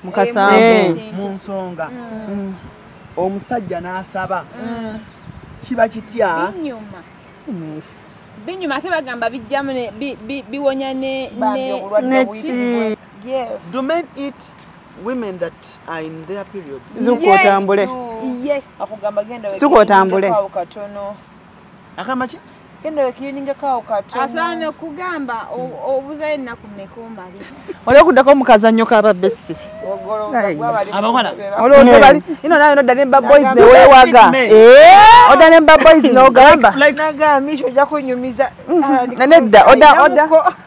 mu nsonga omusajja n'asaba kiba kitya binyuma ate bagamba bijjamu biwonya ne do men eat women that are in their periods? Zukotambule. Akugamba genda Zukotambule. Akamba ki? Genda wekiyininga kawo katono. Asaana kugamba obuzayo ennaku mmeka omali. Olwo kuddako mukazannyo kaba besti. Abawala. Olwo bali ino nayo nodda ne boys ne weewaga. Odda ne boys n'ogamba. Nagamba isho ojja kunyumiza. Nedda odda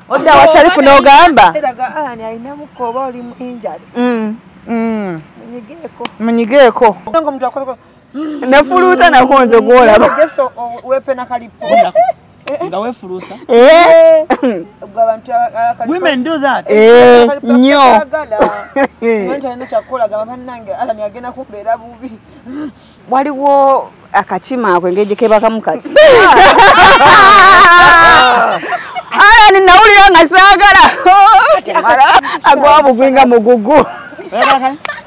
wa Sharifu n'ogamba. Eraga ani ayinamuko oba oli mu injury. Munyigeeko. Ngo mtu akoleko nefuluta nakonze gwolaba geso wepena kalipo nga wefulusa abantu women do that nyo mtu anaenda chakula gamba panange ala niagena kubeera bubi waliwo akachima akwengeje kebaka mukati ala ninawulira nga saagala agwabu gwinga mugugu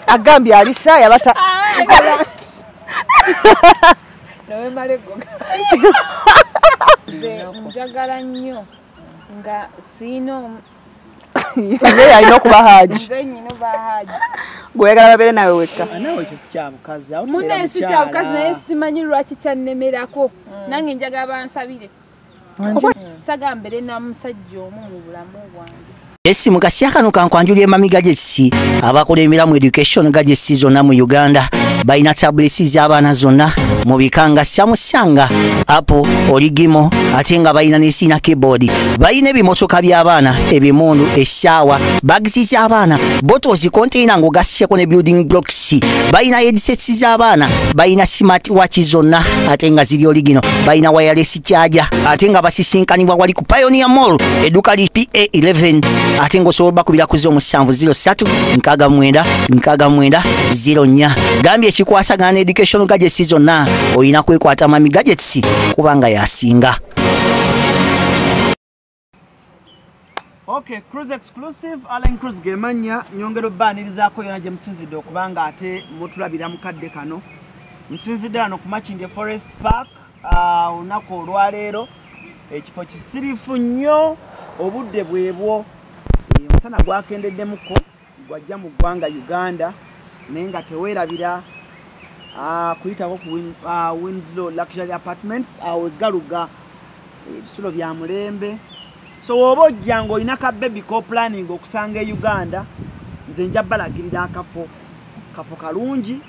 agambye alisha yabata nawe malego njagala nnyo nga siino nze alina okuba haji nze nnyina oba haji gwegala babere nawe wekka nawe ekyo si kyabukazi munne si kyabukazi naye simanyi lwaki kyannemerako nange njagala bansabire sagambere na musajja omu mu bulamu bwange Esi mukasya kano kankwanjulye mami gadgets abakulembera mu education gadgets zonna mu Uganda bayina tablets z'abaana zonna mu bikanga Samsung, Apple, Origimo ate nga bayina n'esina keyboard bayina ebimotoka by'abaana ebimundu essaawa bags z'abaana bottles container ng'ogasseko ne building blocks bayina headsets z'abaana bayina smart watch zonna ate nga ziri Origino bayina wireless charger ate nga basisinkanibwa wali ku Pioneer Mall eduka li PA11 ate ngosobola kubira kuzo omusanvu 03-69-69-04 gambye ekikwasagana education gadgets zonna oyina kwekwata mami gadgets kubanga yasinga. Okay, cruise exclusive Allen Cruise gemanya nyongero banirizaako yona je msinzidde okubanga ate mutulabira mukadde kano msinzidde ano ku Machinge Forest Park unako olwaleero ekifo kisirifu nnyo obudde bwebwo omusana gwakendeddemuko gwajja mu ggwanga Uganda naye nga teweerabira kuyitako ku Winslow Luxury Apartments galuga ebisulo bya mulembe so woba ojja ng'olina ka baby co planning okusanga e Uganda nze nja balagirira akafo kalungi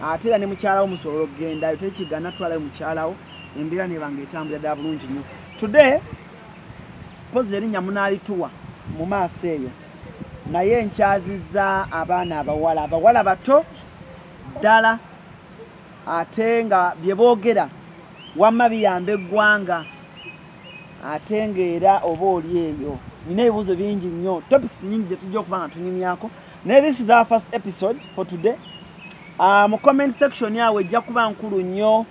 ate era ne mukyalawo musobola okgendayo tekigana twalayo mukyalawo embeera nebanga etambula ddala bulungi nnyo today pozi erinnya munaalituwa mu maaso eyo naye nkyazizza abaana abawala bato ddala ate nga bye boogera wamma biyamba eggwanga ate ng'era oba oli eyo nina ebibuuzo bingi nnyo topics nyingi gye tujja okuba nga tunyumyako naye this is our first episode for today. Mu comment section yawe ejja kuba nkulu nnyo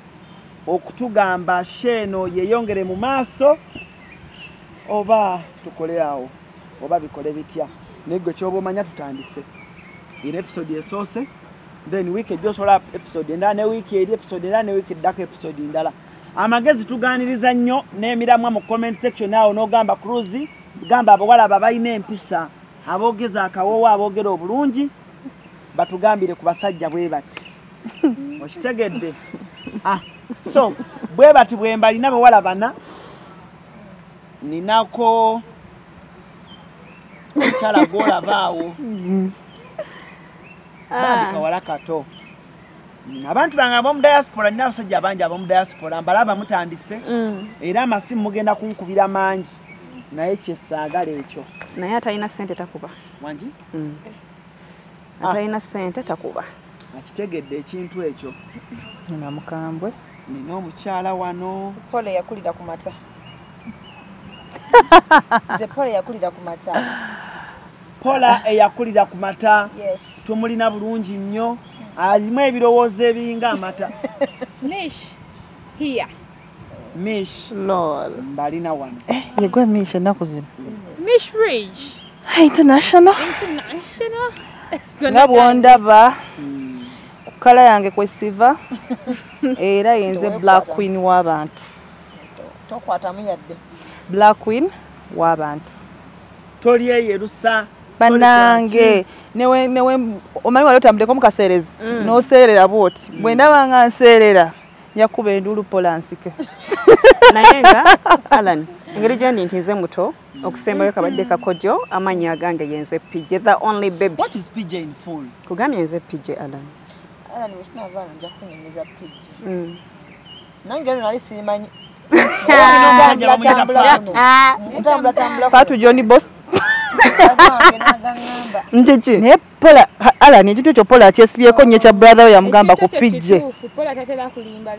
okutugamba sheeno yeyongere mu maaso oba tukole awo oba bikole bitya naye gwe kyoba omanya tutandise ino episode esoose then week ejja osobola episode endala ne week eri episode endala ne week eddako episode endala amagezi tuganiriza nnyo n'emiramwa mu comment section awo n'ogamba Cruise gamba abawala babayina empisa aboogeza akawoowo aboogera obulungi batugambire ku basajja bwe bati okitegedde so bwe bati bwe mbalina bawala bana ninako kyala golabaawo bandi kawala kato abantu bange ab'omu diaspora nina abasajja abangi ab'omu diaspora mbalaba mutandise era amasimu mugenda kunkubira mangi naye kyesaagala ekyo naye atalina ssente takuba wangi atalina ssente takuba akitegedde ekintu ekyo na mukambwe nina omukyala wano pole yakulira ku mata ze pole yakulira ku mata Pola eyakulira ku mata yes tumulina bulungi nnyo alimu ebirowoozo ebinga amata Mish here Mish lol mbalina wano yegwe Mish ennaku zino Mish Ridge international nga bwondaba kala yange kwesiva era yenze Black Queen w'abantu. Tokwatamu yadde. Black Queen w'abantu. Toli eyerusa Banange newe omanyi wali otambuleko mu kaseerezi n'oseerera bw'oti bwe ndaba nga nseerera njakuba enduulu polansike. Naye nga Alan engeri gyendi nti nze muto okusembayo kabadde kakodyo amannya agange yenze PJ the only baby. What is PJ in full? Kugambye yenze PJ Alan. Alan wetunavaana nja kunyumiza PJ. Nange nali simanyi. Patu Johnny Boss. Nchichi. Ne pola Alan ekito kyo pola kyesibyeko nnyo kya brother we yamugamba ku PJ. Pola tatera kulimba.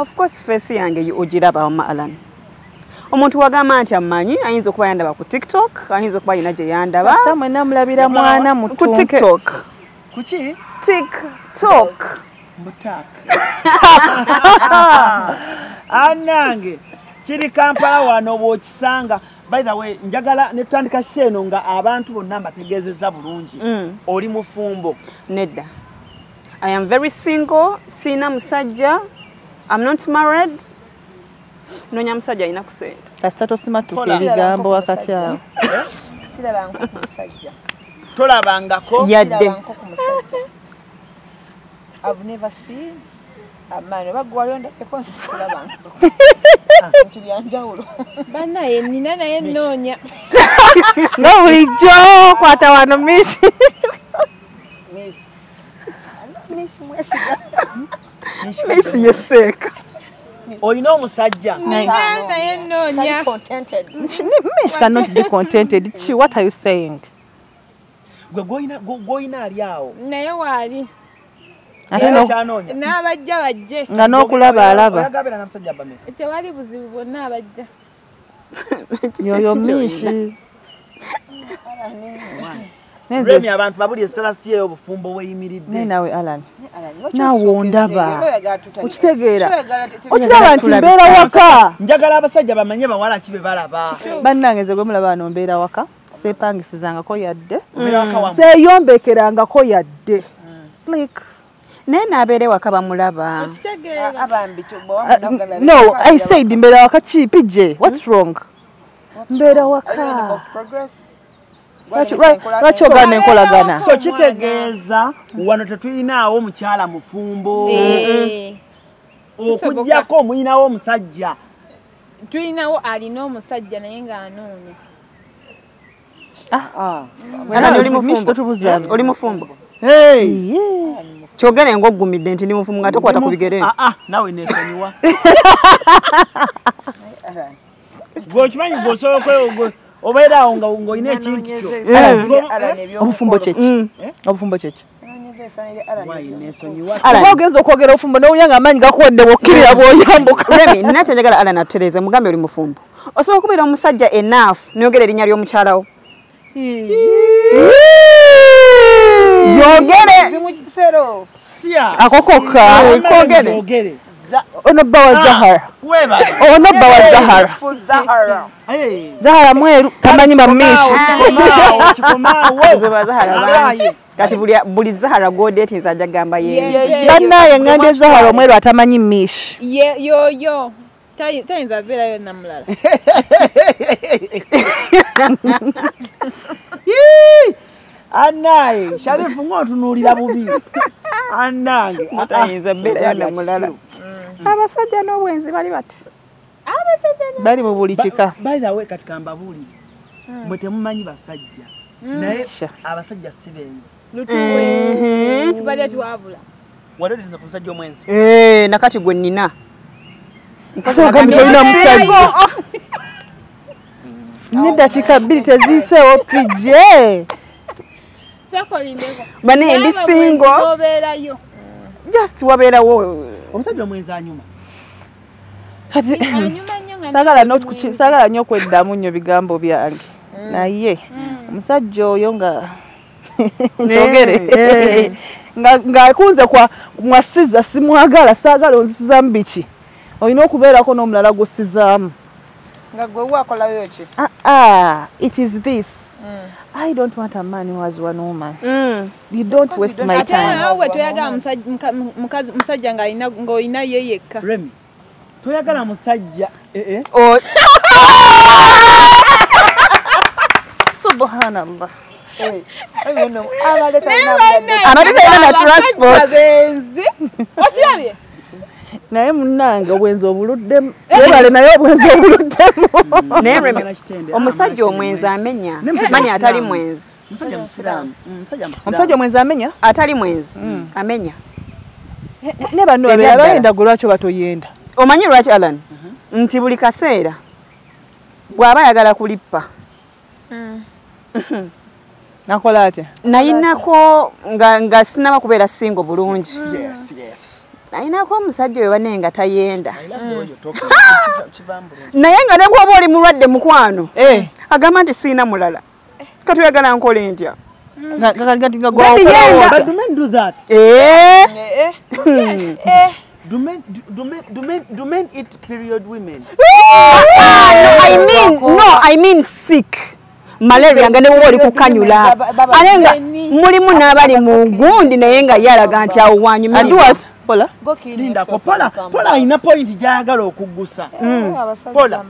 Of course face yange ogiraba ma Alan. Omuntu wagamba nti amanyi ayinza okuba yandaba ku TikTok, ayinza okuba yina gye yandaba. Basta mwena mulabira mwana mutunke. Ku TikTok. Kuchi? TikTok. Mutak. Anange kiri Kampala wano bw'okisanga. By the way, njagala ne tutandika sheno nga abantu bonna mbategeezezza bulungi. Oli mufumbo. Nedda. I am very single, sina musajja. I'm not married. Nonya musajja ina kusenda. Kasita tosimatuka ebigambo wakati awo. Sirabanga ku musajja. Tolabangako Yadde. I've never seen a man bagwalonda ekonsisula bantu. Nti byanjawulo. Banaye nina naye nnoonya. Nga bulijjo kwata wano Miss. Miss yeseeka. olina omusajja. Naye nnoonya. Miss cannot be contented. What are you saying? Gwe goyina ali awo. Naye waali. N'abajja bajje. Nga n'okulaba alaba. Oyagabira n'abasajja bameka. Tewali buzibu bwonna abajja. Yoyo Mishi. Remi abantu babuli esalasi eyo obufumbo bweyimiridde. Nawe Alan. Naawe ondaba. Okitegeera. Okiraba nti mbeera waka. Njagala abasajja bamanye bawala kibe balaba. Bannange ze gwe mulaba wano mbeera waka. Seepangisizangako yadde. Wamwe. Seeyombekerangako yadde. Like. Naye n'abeera ewaka bamulaba. Okitegeera. Abambi kyoba. No, I said mbeera waka ki PJ. What's wrong? Mbeera waka. Lwaki ogaana enkolagana? So kitegeeza wano tetuyinaawo mukyala mufumbo. Okujjako omuyinawo omusajja. Tuyinawo alina omusajja naye ng'anoonya. Alani oli mufumbo. Oli mufumbo. Hey! Kyogere ng'oggumidde nti ndi mufumbo nga tokwata ku bigere. Nawe neesonyiwa. Gwe okimanyi gw'osobola obeera awo ng'olina ekintu kyo. Obufumbo kyeki? Obufumbo kyeki? Oba ogenza okwogera obufumbo n'owulira ng'amaanyi gakuwadde bw'okkirira bw'oyambuka. Remi, nina kyenjagala Alan atutereeze mugambe oli mufumbo. Osobola okubeera omusajja enough n'oyogera erinnya ly'omukyalawo. Yogere! Akokoka. Kwogere. Ono bba wa Zahara. Ono bba wa Zahara. Zahara mweru tamanyi bamumishi. Zoba Zahara bangi. Kati buli Zahara gwodeetinza ajja gamba ye. Bannaye ngande Zahara omweru atamanyi mishi. Yo. Tayinza beerayo namulala. Annaye, Sharifu ng'otunuulira bubi. Annange. Tayinza beerayo namulala. Abasajja n'obwenzi bali bati. Bali mu buli kika. By the way kati kambabuli. Mwe temumanyi basajja. Naye abasajja si benzi. Tubadde tuwabula. Walodiza ku musajja omwenzi. Nakati gwe nnina. Mpasogambye olina musajja. N'eddakiika bbiri teziiseewo PJ. Bane ndi single. Just wabeerawo. Omusajja omwenzi anyuma. Kati saagala nnyo okweddamu nnyo bigambo byange. Naye omusajja oyo nga njogere ng'akunze mwasiza simwagala saagala onzisizaamu biki. Olina okubeerako n'omulala gw'ossizaamu. Nga gwe waakolayo ki? It is this. I don't want a man who has one woman. You don't waste my time. Awe toyagala musajja ng'olina ye yekka. Remy, toyagala musajja Subhanallah. Okirabye? Naye munnange obwenzi obuluddemu. Yebale naye obwenzi obuluddemu. Naye Remy, omusajja omwenzi amenya. Manya atali mwenzi. Omusajja omwenzi amenya? Atali mwenzi amenya. Ne banno babeera bayenda gwe lwaki batoyenda. Omanyi lwaki Alan? Nti buli kaseera bw'aba ayagala kulippa. Nakola atya? Nayinako nga sinaba kubeera singo bulungi. Yes. Nayinako omusajja we bane nga tayenda. Naye nga ne bw'oba oli mulwadde mukwano. Agamba nti siina mulala. Katuyagala nkole ntya? But do men do that? Do men eat period women? I mean sick. Malaria nga ne bw'oba oli kukanyula. Ate nga mulimu n'abali mu gundi naye nga yalaga nti awo wanyumirwa. Pola? Linda ko Pola ina point gyagala okuggusa. Pola.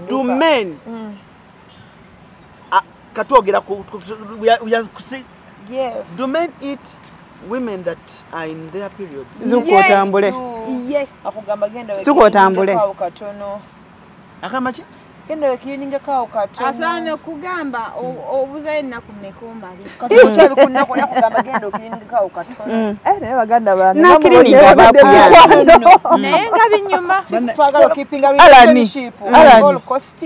Do men katwogera ku Yes. Do men eat women that are in their periods? Zukotambule. Ye. Akugamba genda we. Zukotambule. Katono. Akamachi? Genda we kiyininga kawo katono. Asaana kugamba obuzaye nnaku mmekombali. Katono kyali kunnako yakugamba genda okiyininga kawo katono. Naye baganda bange. Nakirininga bakuyamba. Naye nga binyuma. Twagala okipinga relationship. All cost.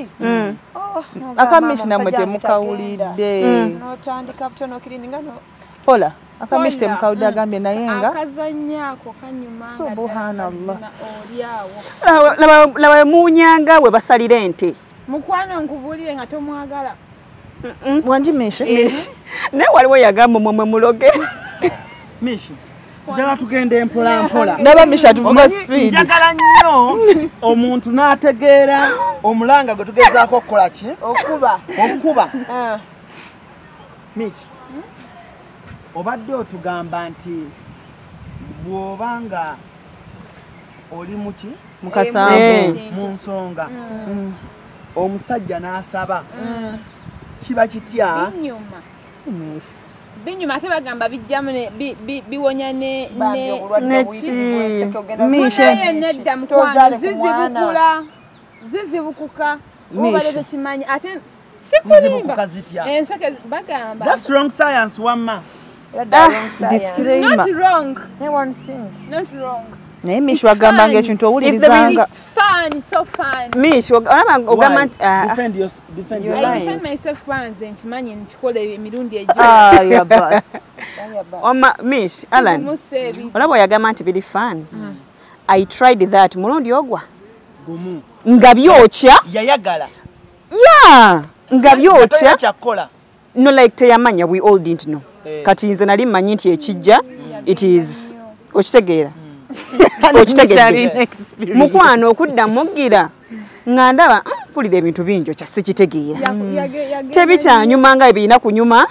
Akamishi namwe temukawulidde. N'otandika butono okiyininga no. Pola. Akamishi temukawulidde agambye naye nga. Akazanyaako kanyuma nga Subhanallah. oliawo. Laba munyanga we basalira ente. Mukwano nkubulire nga tomwagala. Wanji Mishi? Naye waliwo yagamba mwe muloge. Mishi. Njagala tugende mpola mpola. Ndaba Mishi atuvuga speed. Njagala nnyo omuntu n'ategeera omulanga gwe tugezaako okukola ki? Okuba. Mishi. Obadde otugamba nti bw'obanga oli muki Mukasambu. mu nsonga omusajja n'asaba kiba kitya? Binyuma ate bagamba bijjamu biwonya ne Mishe nedda mukwano zizibukuka obale tekimanyi ate sikulimba enseke bagamba. That's wrong science wamma. Disclaimer. Not wrong. Not wrong. Naye Mishi wagambanga ekintu owulirizanga. It's fun, it's so fun. Mishi ogamba nti Defend your I defend myself kwanze nkimanyi nkikola emirundi egyo. Ya bas. Mishi Alan olaba oyagamba nti biri fun. I tried that mulundi ogwa gumu nga byokya yayagala nga byokya kyakola no like teyamanya we all didn't know kati nze nali mmanyi nti ekijja it is okitegeera okitegedde mukwano okudda mugira nga ndaba mpulira ebintu bingi okya sikitegeera tebikyanyuma nga ebirina kunyuma.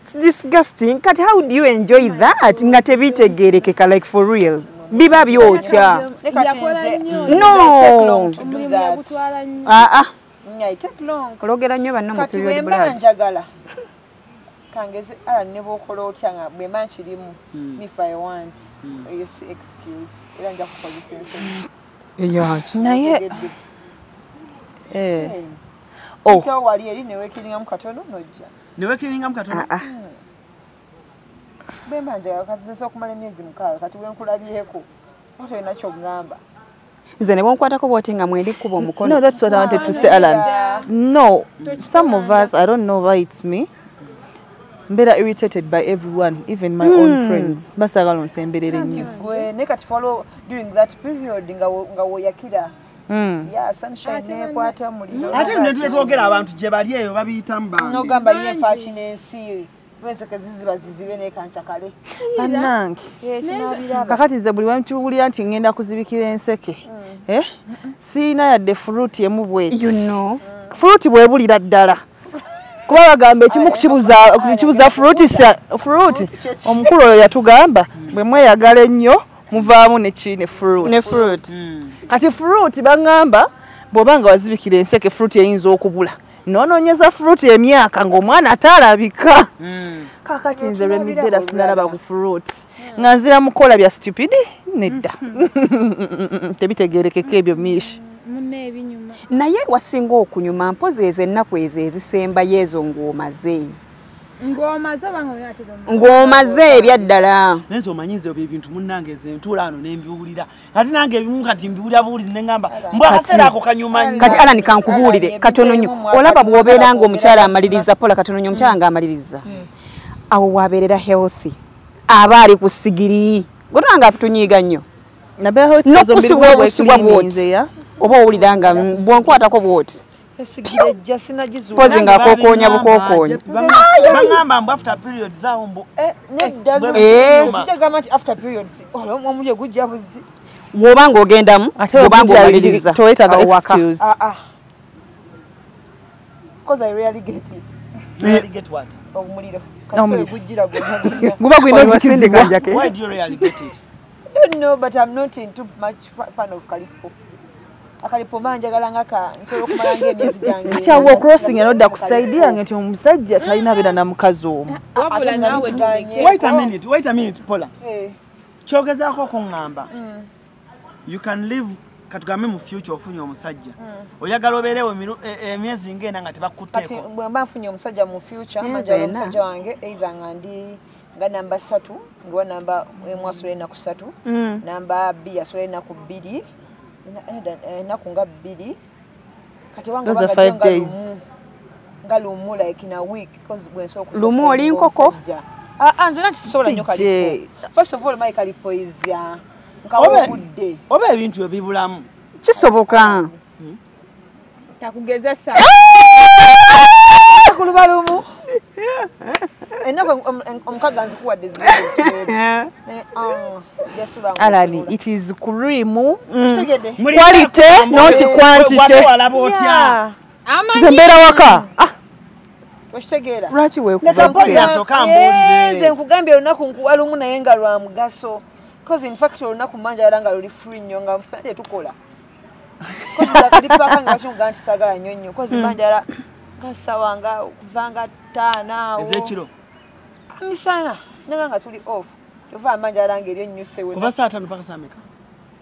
It's disgusting. Kati how do you enjoy that nga tebitegeerekeka like for real? Biba byokya. No. Ologera nnyo banno mu period blood. Njagala kangeze ala ne bokola otya nga bwe manchirimu if I want you see excuse era nja kukozesa enso Naye ko wali eri ne wekiringa mu katono nojja ne wekiringa mu katono bwe manja akazesa okumala emyezi 6 kati wenkulabyeko oto ina kyo ngamba. Nze ne bonkwatako bwoti nga mwendi kuba omukono. No, that's what I wanted to say, Alan. No, some of us, I don't know why it's me. I'm better irritated by everyone, even my own friends. Basagalo nsemberere nnyo. Gwe ne kati follow during that period nga woyakira. Yeah, sunshine ne kwata muliro. Ate nne twogera abantu gye bali eyo babiyitamu bange. No gamba ye fachi n'ensi. Wenzeke zizibe ne kanchakale. Anange. Kakati nze buli wantuwulira nti ngenda kuzibikira enseke. Siina yadde fruit emu bweti. You know. Fruit bwebulira ddala. kuba bagamba ekimu kukibuza fruit omukulu oyo yatugamba bwe mweyagala ennyo muvaamu ne fruit kati fruit bangamba bw'obanga wazibikira enseke fruit eyinza okubula nonoonyeza fruit emyaka ng'omwana ataalabika kakati nze lwemiddera sinalaba ku fruit nga nzira mukola bya stupid nedda tebitegeerekeka ebyo mishi naye wasinga okunyuma mpozi ezo ennaku ezo ezisembayo ezo ng'omaze ebyaddala nenze omanyize ebyo ebintu munnange ze ntuula ano nembiwulira ate nange ebimu kati mbiwulira buwulizi ne ngamba mbwa akaseera ako kanyuma nnyo kati Alani kankubuulire katono nnyo olaba bw'obeera ng'omukyala amaliriza pola katono nnyo omukyala ng'amaliriza awo waabeerera healthy aba ali ku sigiri gotanga atunyiiga nnyo nokusibwa obusibwa bwoti oba owulira nga bwonkwatako bwoti pozi ng'akokoonya bukokoonya bagamba mbu after period zaawo mbu bw'oba ng'ogendamu oba ng'omaliriza awaka guba gulina ozikizibwa why do you really get it? I don't know, but I'm not into much fan of Kalipo. Akalipo manjagala ngaka nsobola okumala ng'emyezi gyange. Kati awo crossing enodda kusaidia nti omusajja talina beera na mukazi omu. Wait a minute, Paula. Kyogezaako okuŋŋamba. You can live katugambe mu future ofunye omusajja. Oyagala obeerewo emyezi ng'ena nga tebakutteeko. Kati bwe mba nfunye omusajja mu future, manjagala omusajja wange either nga ndi nga namba 3 ngwa namba emu asobola ennaku 3 namba 2 asobola ennaku 2 ennaku nga 2 kati wange those are 5 days nga lumu like in a week because bwenso lumu oli nkoko nze nati sobola nnyo Kalipo. First of all my Kalipo is nkawobudde oba ebintu ebibulamu kisoboka takugezesa kuluba lumu omukaga nzikuwadde Alani, it is cream quality not quantity nze mbeera waka okitegeera lwaki nze nkugambye olunaku nkuwa lumu naye nga lwa mugaso because in fact olunaku manja era nga luli free nnyo nga mufande tukola kalipaka nga bakimugamba nti sagala nnyo nnyo because manja era kasawa nga kuvanga 5 awo ezekiro misana nga tuli off tova manja era nga eryo nnyuse we kuva saa 5 mpaka saa meka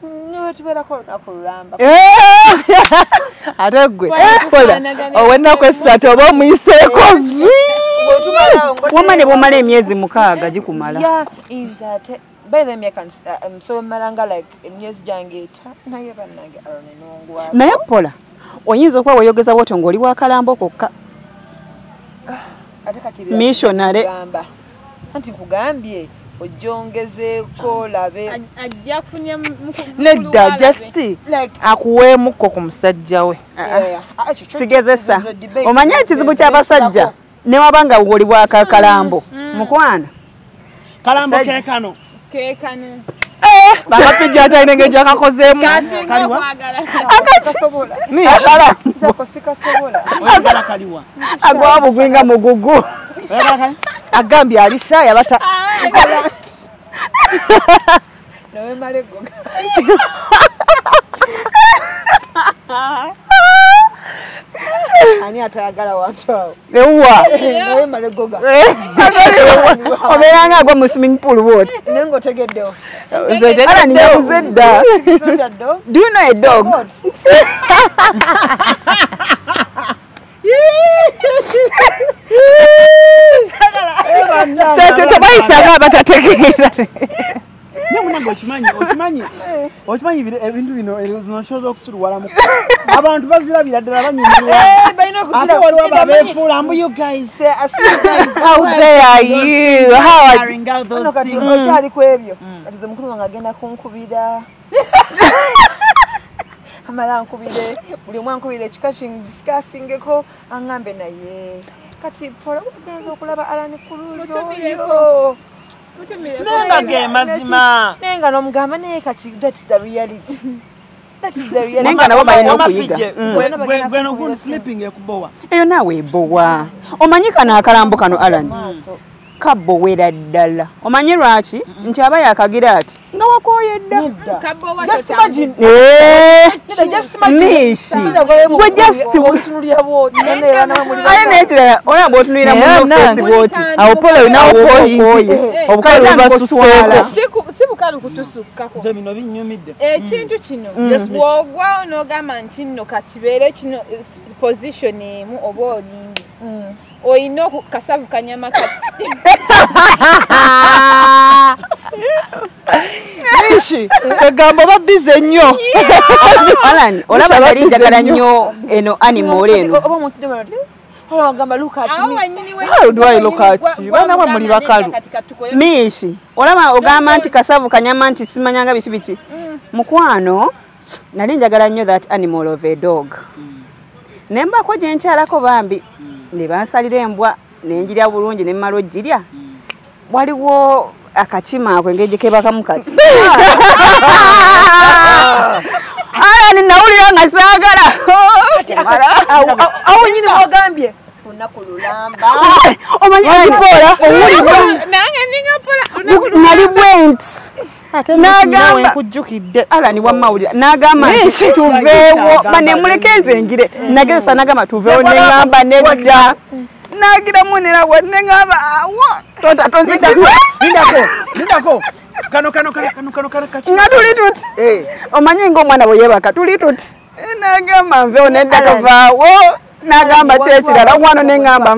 no tubeerako olunaku lulamba ate gwe kola owennaku esatu oba omuyiseeko wamane bwomala emyezi 6 gikumala inza ate by the way so malanga like emyezi gyange naye bannange alonenongwa naye Pola oyinza okuba weyogeza bwotyo ng'oli wa Kalambo kokka missionary anti nkugambye ojjongezeeko labe ajja kufunya nedda just akuweemukko ku musajja we sigezesa omanye ekizibu ky'abasajja ne wabanga oli bwa Kalambo mukwana Kalambo keekano bakapijja atalina engeri gyakakozeemu agwa bugwinga mugugu agambye alisha yabata ani atayagala watu awo ewuwa nawe malegoga obeeranga agwa mu swimming pool bwoti nengo tegeddewo Alani njabuze dda do you know a dog tebayisanga abatategeera nemunange okimanyi ebintu bino zinosobola okusulwalamu abantu bazirabira ddala banyumirwa ate waliwo abeefuula mbu you guys how dare you okyali ku ebyo kati ze mukulu wange agenda kunkubira amala nkubire buli omu ankubire ekika kindiscasingeko aŋŋambe naye kati Pola ogenza okulaba Alani Cruise oyo nenga ge mazima nenga n'omugamba naye kati that's the reality That is the reality. Nenga nabo balina okuyiga. Gweno good sleeping ekubowa. Eyo naawe ebowa. Omanyi kana akalambo kano Alan. Kabbo wera ddala. Omanyi lwaki? Nti aba yakagira ati nga wakoye dda. Just imagine. Just imagine. Mishi. Gwe just otunulia bwoti. Aye nekirala ona bw'otunulira mu Facebook. Awo pole unawo koyinti. Obukale bubasuseeko. Si bukalu kutusukkako. Ze bino binyumidde. Ekintu kino bw'ogwawo n'ogamba nti nno kakibeere kino position emu oba olimbi. Oyina kasavu kanyama kati. Mishi, egambo babize nnyo. Alan, olaba yali njagala nnyo eno animal eno. Oba omuntu demande. Oh, gamba look at me. How do I look at you? Bana wa muli bakalu. Mishi, olaba ogamba nti kasavu kanyama nti simanyanga biki. Mukwano, nali njagala nnyo that animal of a dog. Nembako gye nkyalako bambi. Ne bansalira embwa nenjirya bulungi ne mmalo jirya. Waliwo akakima ako engeri ke bakamu kati. Alan nawulira nga saagala. Awo nyine ogambye. Onakululamba. Omanyi alipola owulira. Nange ningapola. Nali bwent. Nagamba kujjukidde. Alan wamawulira. Nagamba nti tuveewo. Banemulekeze njire. Nageza nagamba tuveewo nengamba nedda. Nagira munera wa nengamba awo. Tota tozika. Lindako. Kano. Ngatuli tuti. Omanyi ng'omwana bwe yebaka tuli tuti. Nagamba nveewo nedda tovaawo. Nagamba kyekirala wano nengamba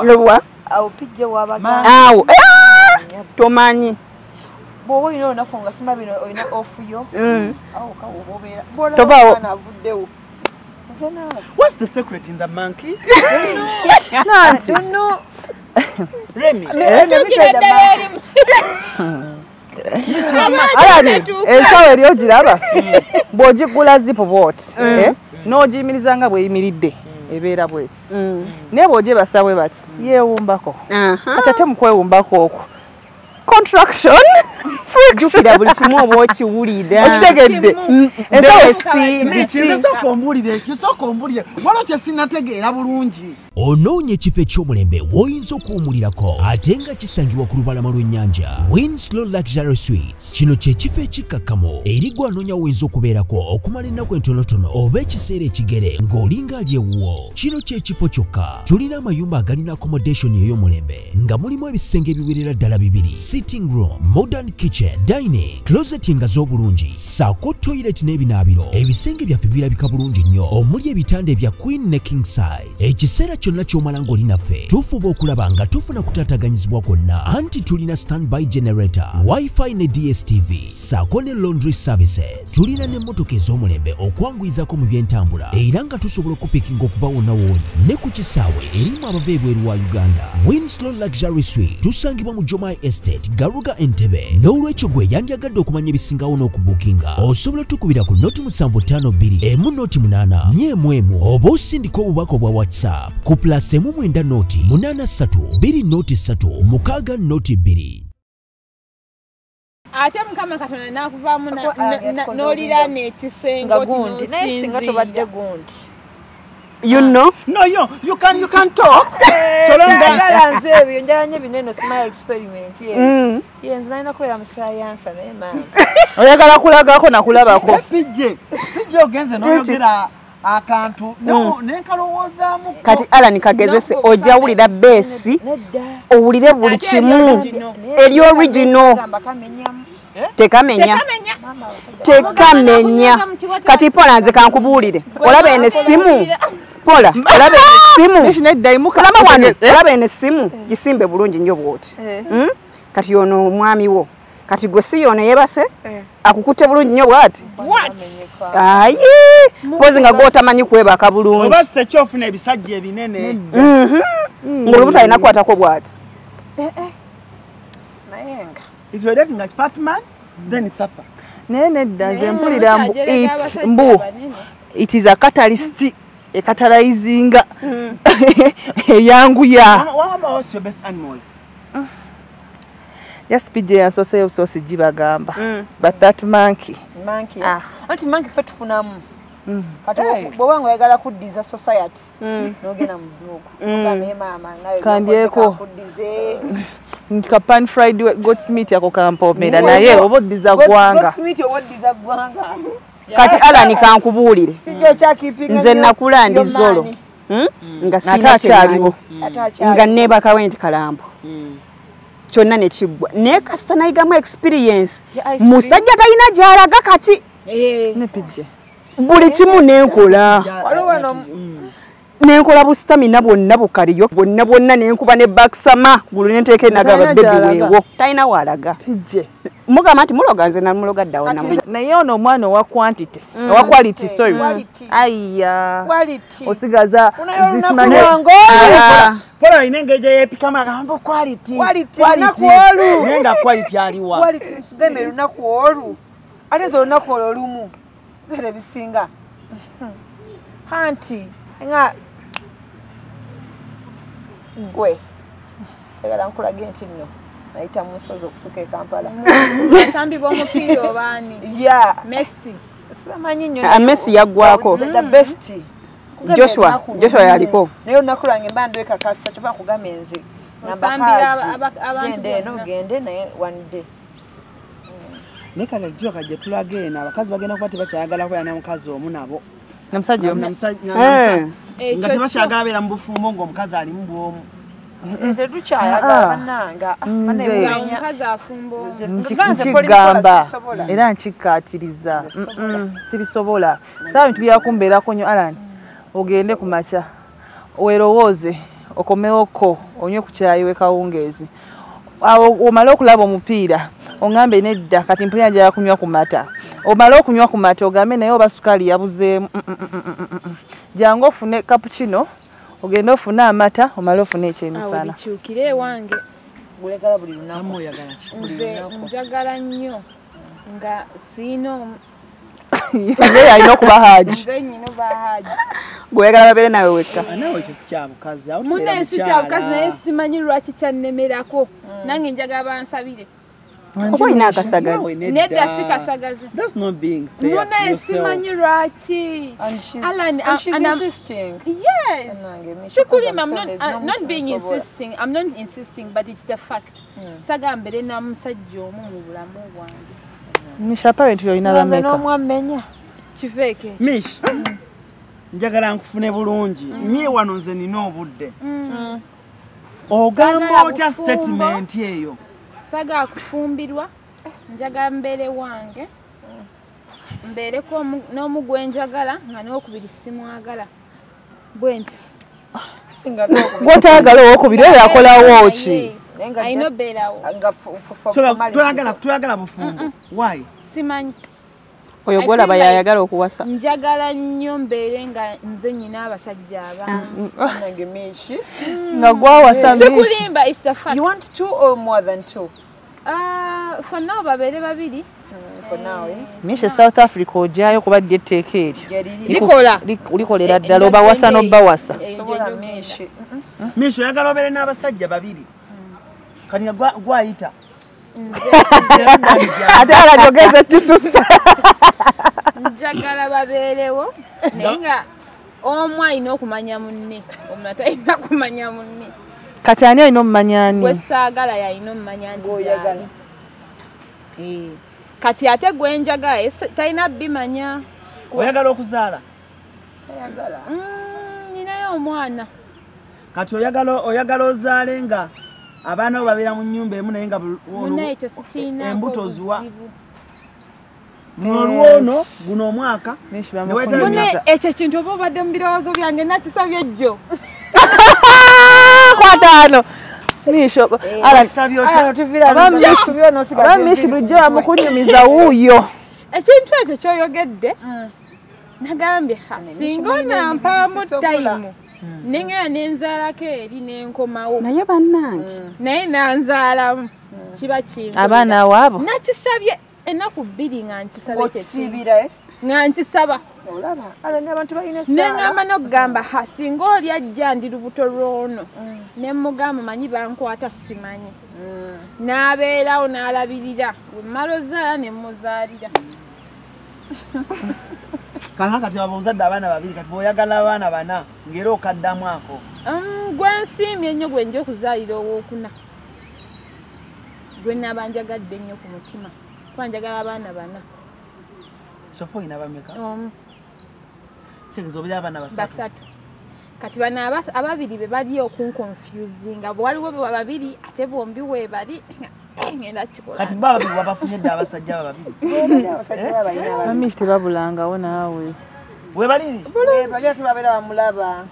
lewa. Awo pijje wabaga. Awo. Tomanyi. Bobo ino na konga sima bino oyina off yo. Awo kawo bobera. Tovaawo. Navuddewo. What's the secret in the monkey? Nanti. No. Remy. Alani, ensawo eriyo giraba. Bw'ogigula zipo bwoti. N'ogiyimiriza nga bw'eyimiridde. Ebeera bweti. Naye bw'ogyebasa bwe bati yeewumbako. Ate ate mu kwewumbako okwo. Contraction. Jukira buli kimu oba okiwulira. Okitegedde. Ensawo si biki. Soko ombulire. Wano kye sinnategeera bulungi. Onoonya ekifo eky'omulembe w'oyinza okuwummulirako ate nga kisangibwa ku lubalama lw'ennyanja. Winslow Luxury Suites. Kino kye kifo ekikkakkamu eri gwe anoonya w'oyinza okubeerako okumala ennaku entonotono oba ekiseera ekigere ng'olinga ali ewuwo. Kino kye kifo kyokka. Tulina amayumba agalina accommodation ey'omulembe nga mulimu ebisenge ebiwerera ddala 2, sitting room, modern kitchen, dining, closet engazi obulungi, ssaako toilet n'ebinaabiro. Ebisenge byaffe birabika bulungi nnyo omuli ebitanda ebya queen ne king size. Ekiseera kyonna ky'omala ng'oli naffe tufuba okulaba nga tufuna kutaataganyizibwa kwonna anti tulina standby generator, wifi ne DSTV ssaako ne laundry services. Tulina n'emmotoka ez'omulembe okwanguyizako mu by'entambula era nga tusobola okupikinga okuva wonna w'oli ne ku kisaawe erimu abava ebweru wa Uganda. Winslow Luxury Suite tusangibwa mu Jomai Estate, Garuga Entebbe. N'olwekyo gwe yandyagadde okumanya ebisingawo n'okubukinga osobola tukubira ku noti 752 emu noti 8 nyemu oba osindika obubaka obwa WhatsApp ku +1 noti 83 2 noti 3 6 noti 2. Ate Mukama Katonda n'akuvaamu n'olira n'ekisengo gundi naye singa tobadde gundi. You know? No, you can talk. So long that nze ebyo njaganye bineno sima experiment yenze nalina ko ya musayansa naye mama. Oyagala kulagako nakulabako. Pijje ogenze n'oyogera akantu nenkalowoozamu. Kati Alan kagezese ojawulira besi owulire buli kimu eri original. Tekamenya. Kati Pola nze kankubuulire. Olaba ene simu. Pola, olaba ene simu. Olaba ene simu. Gisimbe bulungi nnyo bwoti. Kati yono omwami wo. Kati gwe si yono yebase. Akukutte bulungi nnyo bwati. Ayi. Pozi nga gw'otamanyi kwebaka bulungi. Oba se kyofuna ebisajja ebinene. Ngulubuto alina kwatako bwati. Nayenga. If you're dating a fat man, then it's suffer. Nene nze mpulira mbu it is a catalyst, a catalyzing eyanguya. What's your best animal? Just PJ and so say gibagamba. But that monkey monkey anti monkey fe tufunamu kati bw'oba ng'oyagala kuddiza society n'ogenda mu blogu ogambe maama nawe kandyeko kuddize nti ka pan fried goat meat yako kampomera naye oba oddiza ggwanga goat meat oba oddiza ggwanga kati Alani kankubuulire nze nakula ndi zolo nga sina kyaliwo nga neebakawe nti kalambo kyonna ne kiggwa naye kasita nayigamu experience musajja talina gy'alaga kati nepijje buli kimu nenkola nenkola bustamina bwonna bukaliyo bwonna nenkuba ne baksama gulu nenteeka enagaba bebi weewo talina waalaga mugamba nti muloga nze namuloga dda wonna naye ono omwana owa quantity owa quality sorry ayya osigaza zisimanyongo pola ine ngeje yepikama agamba quality nenga quality aliwa gende lunaku olu ate zo lunaku olwo lumu zere bisinga hanti nga gwe egala nkulage nti nno nayita mu nsozi okutuuka e Kampala basambi b'omupiira obaani Messi sibamanyi nnyo Messi yaggwako the best Joshua yaliko naye olunaku lwange mba ndwekakasa kyova nkugambye nze gende eno gende naye one day nekale jjo kajje tulagena abakazi bagenda kuba tebakyayagala kuyana mukazi omu nabo namusajja omu nga tebakyagala beera mu bufumbo ng'omukazi ali mu bwomu tetukyayagala bannanga omukazi afumbo nkigamba era nkikkaatiriza sibisobola saa bintu byakumbeerako nnyo Alan ogende ku makya weerowooze okomewoko onywe ku kyayi w'ekawungeezi awo omale okulaba omupiira ongambe nedda kati mpulira njala kunywa ku mata omale okunywa ku mata ogambe naye oba sukaali yabuzeemu jangu ofune cappuccino ogende ofune amata omale ofune ekyemisana bikyukire ewange gulegala buli lunaku nze njagala nnyo nga siina naye alina okuba haaji nze nnyina oba haaji gweyagala babeere nawe wekka nawe ekyo si kyabukazi munne si kyabukazi naye simanyi lwaki kyannemerako nange njagala bansabire oba olina akasagazi nedda si kasagazi munne simanyi lwaki sikulima not being insisting I'm not insisting but it's the fact sagambere na musajja omu mu bulamu bwange Misha parent yolina bameka n'omwamenya kifeeke Mish njagala nkufune bulungi nye wano nze nina obudde ogamba otya statement eyo saga kufumbirwa njagala mbeere wange mbeereko n'omugwenjagala nga n'okubiri simwagala bwenti gwotayagala owokubiri oyo akolawo ki ayina beerawo tuyagala bufumbo why simanyi oyo gwolaba yayagala okuwasa njagala nnyo mbeere nga nze nyina abasajja abange Mishi nga gwawasa sikulimba is the fact you want two or more than two for now babeere babiri for now Mishi South Africa ojayo kubadde etteeka likola likolera ddala obawasa n'obbawasa Mishi oyagala obeere n'abasajja babiri kati nga gwayita ate alajogeze tisusa njagala babeerewo naye nga omu alina okumanya munne omulala talina kumanya munne kati ani alina omumanya ani gwe saagala yalina omumanya nti oyagala kati ate gwe njagala talina bimanya oyagala okuzaala ninayo omwana kati oyagala ozaale nga abaana bo babeera mu nnyumba emu naye nga ekyo sikiina embuto ziwa olwono guno omwaka mune ekyo kintu oba obadde mu birowoozo byange nakisabye jjo kwataano Mishi bulijjo amukunyumiza wuuyo ekintu ekyo kyoyogedde nagambye singa onampaamu tayimu nengera nenzaalako eri nenkomawo naye bannange naye nanzaalamu kiba kintu abaana awaabo nakisabye ennaku bbiri nga nkisaba neŋŋamba n'okugamba singa oli ajja ndi lubuto lw'ono ne mugamba manyi bankwata simanyi n'abeerawo n'alabirira bwe mmala ozaala ne muzaalira Kana kati abuzadde abaana babiri kati boyagala abaana bana ngero okaddamu ako. Gwensimbye ennyo gwe nja okuzaalira owookuna. Gwe nabanjagadde ennyo ku mutima. Twanjagala abaana bana. Sofa oyina bameka? Kitegeeza obuli abaana basatu. Kati bano ababiri be bali okunconfusinga. Waliwo babiri ate bombi weebali. Kati baba babiri wabafunye dda abasajja babiri. Mami tebabulangawo naawe. Weebali? Bali ate babeera bamulaba.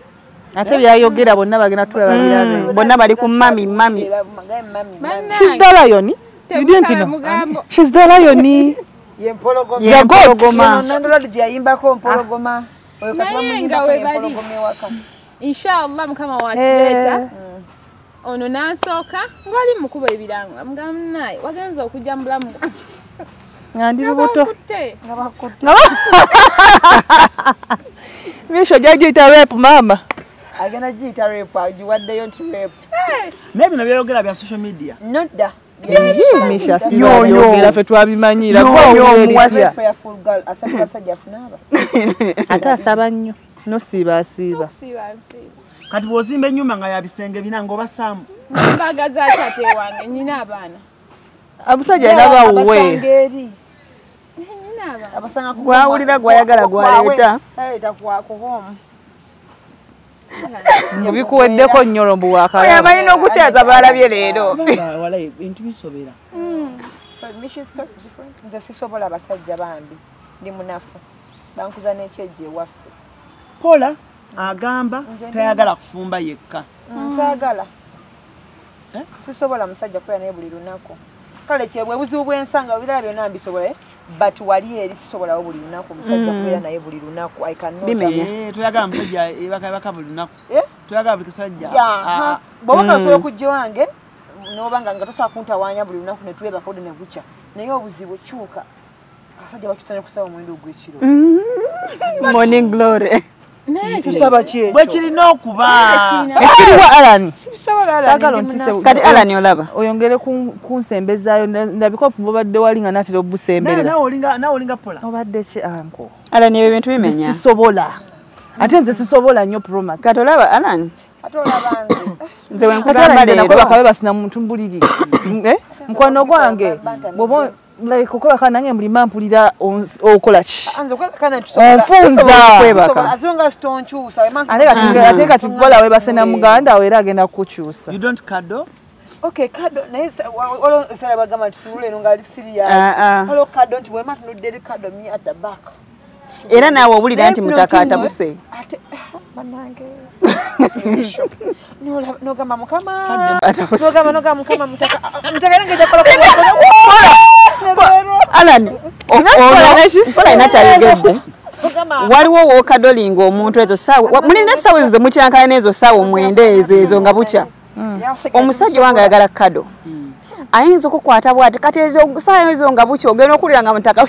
Ate byayogera bonna bagenda tulaba birabe. Bonna bali ku mami. She's the lion. You didn't know. She's the lion. Ye mpologoma. Ye mpologoma. Nandolo lyayimbako mpologoma. Oyo kati bamunyinga mpologoma ewaka. Inshallah mukama watuleta. Ono nansooka ng'oli mukuba ebiranga. Mugamu naye wagenza okujja mulamu. Ngandi lubuto. Ngabakutte. Misho jagiyita rape mama. Agenda giyita rape agiwaddeyo nti rape. Naye bino byayogera bya social media. Nodda. Misha siyogera fe twabimanyira. Ate asaba nnyo. No siiba. Kati bw'ozimba ennyumba nga ya bisenge bina ng'obasaamu. Mbagaza ate wange nina abaana. Abusajja nabawuwe. Gwawulira gwayagala gwaleeta. Bikuweddeko nnyo mbu wakala. Oya balina okukyaza balabye leero. Wala bintu bisobera. Nze sisobola abasajja bambi. Ndi munafu. Bankuza n'ekyejje ewaffe. Pola agamba tayagala kufumba yekka. Ntagala. Sisobola musajja kubeera naye buli lunaku. Kale kyebwe buzibu bw'ensanga birala byonna mbisobola. But wali eri sisobolawo buli lunaku musajja kubeera naye buli lunaku. I cannot. Bimenya. Tuyagala musajja ebaka buli lunaku. Tuyagala buli kasajja. Bw'oba osobola okujja wange n'obanga nga tosobola kuntawaanya buli lunaku ne tulebako ne bukya. Naye obuzibu kyuka. Abasajja bakisaanya kusaba omuwendo ogw'ekiro. Morning glory. Tusaba ki? Bwe kirina okuba. Ekiriwa Alan. Kati Alan olaba. Oyongere kunsembezaayo ndabikofu bobadde wali nga natera obusemberera. Nawe olinga Pola. Obadde ki anko? Alan ebyo bintu bimenya. Sisobola. Ate nze sisobola nnyo Promax. Kati olaba Alan. Ate olaba nze. Nze wenkugamba leero. Nakuba kawe basina muntu mbuliri. Mukwano gwange. Bobo like okola nange mulima mpulira okola ki? Anze kwebakana tusobola. Onfunza kwebaka. Azonga stonchusa. Ate kati bola we basena muganda wera agenda kukyusa. You don't cuddle? Okay, cuddle. Naye walo sala bagama tutunule no ngali serious. Walo cuddle nti wema tunudde cuddle me at the back. Era naawe obulira nti mutaka atabuse. Ate banange. No gama mukama. No gama mukama mutaka. Mutaka ngeja kola. Alan, okola ina kyayogedde. Waliwo wookadolinga omuntu ezo saawa. Mulina essaawa ezo mukyankana n'ezo saawa omwende ezo nga bukya. Omusajja wange ayagala kado. Ayinza okukwata bw'ati kati ezo saawa ezo nga bukya ogenda okuwulira nga mutaka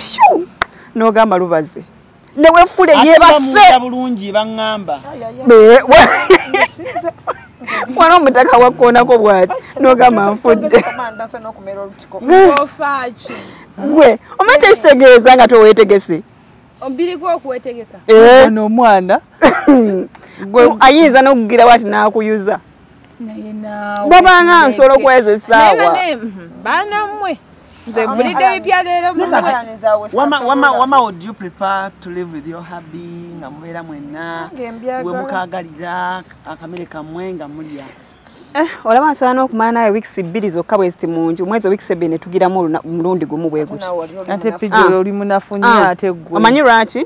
n'ogamba lubaze. Ne weefule yeebase. Bulungi baŋŋamba. Mwana omutaka wakkoonako bw'ati n'ogamba nfudde. Gwe omanyi tekitegeeza nga toweetegese. Ombiri gw'okwetegeka. Ono omwana. Gwe ayinza n'okugira bw'ati n'akuyuza. Bw'obanga nsobola okweza essaawa. Baana mmwe. Nze mpulidde bipya leero Wama would you prefer to live with your hubby nga mubeera mwenna gwe mukaagalira akamere kammwe nga mulya? Olaba nsobola n'okumala naye weeks 2 zokka bwe ziti mu nju mwezi weeks 2 ne tugiramu mulundi gumu bwe guti. Ate pijo oli munafu nnyo ate gwe. Omanyi lwaki?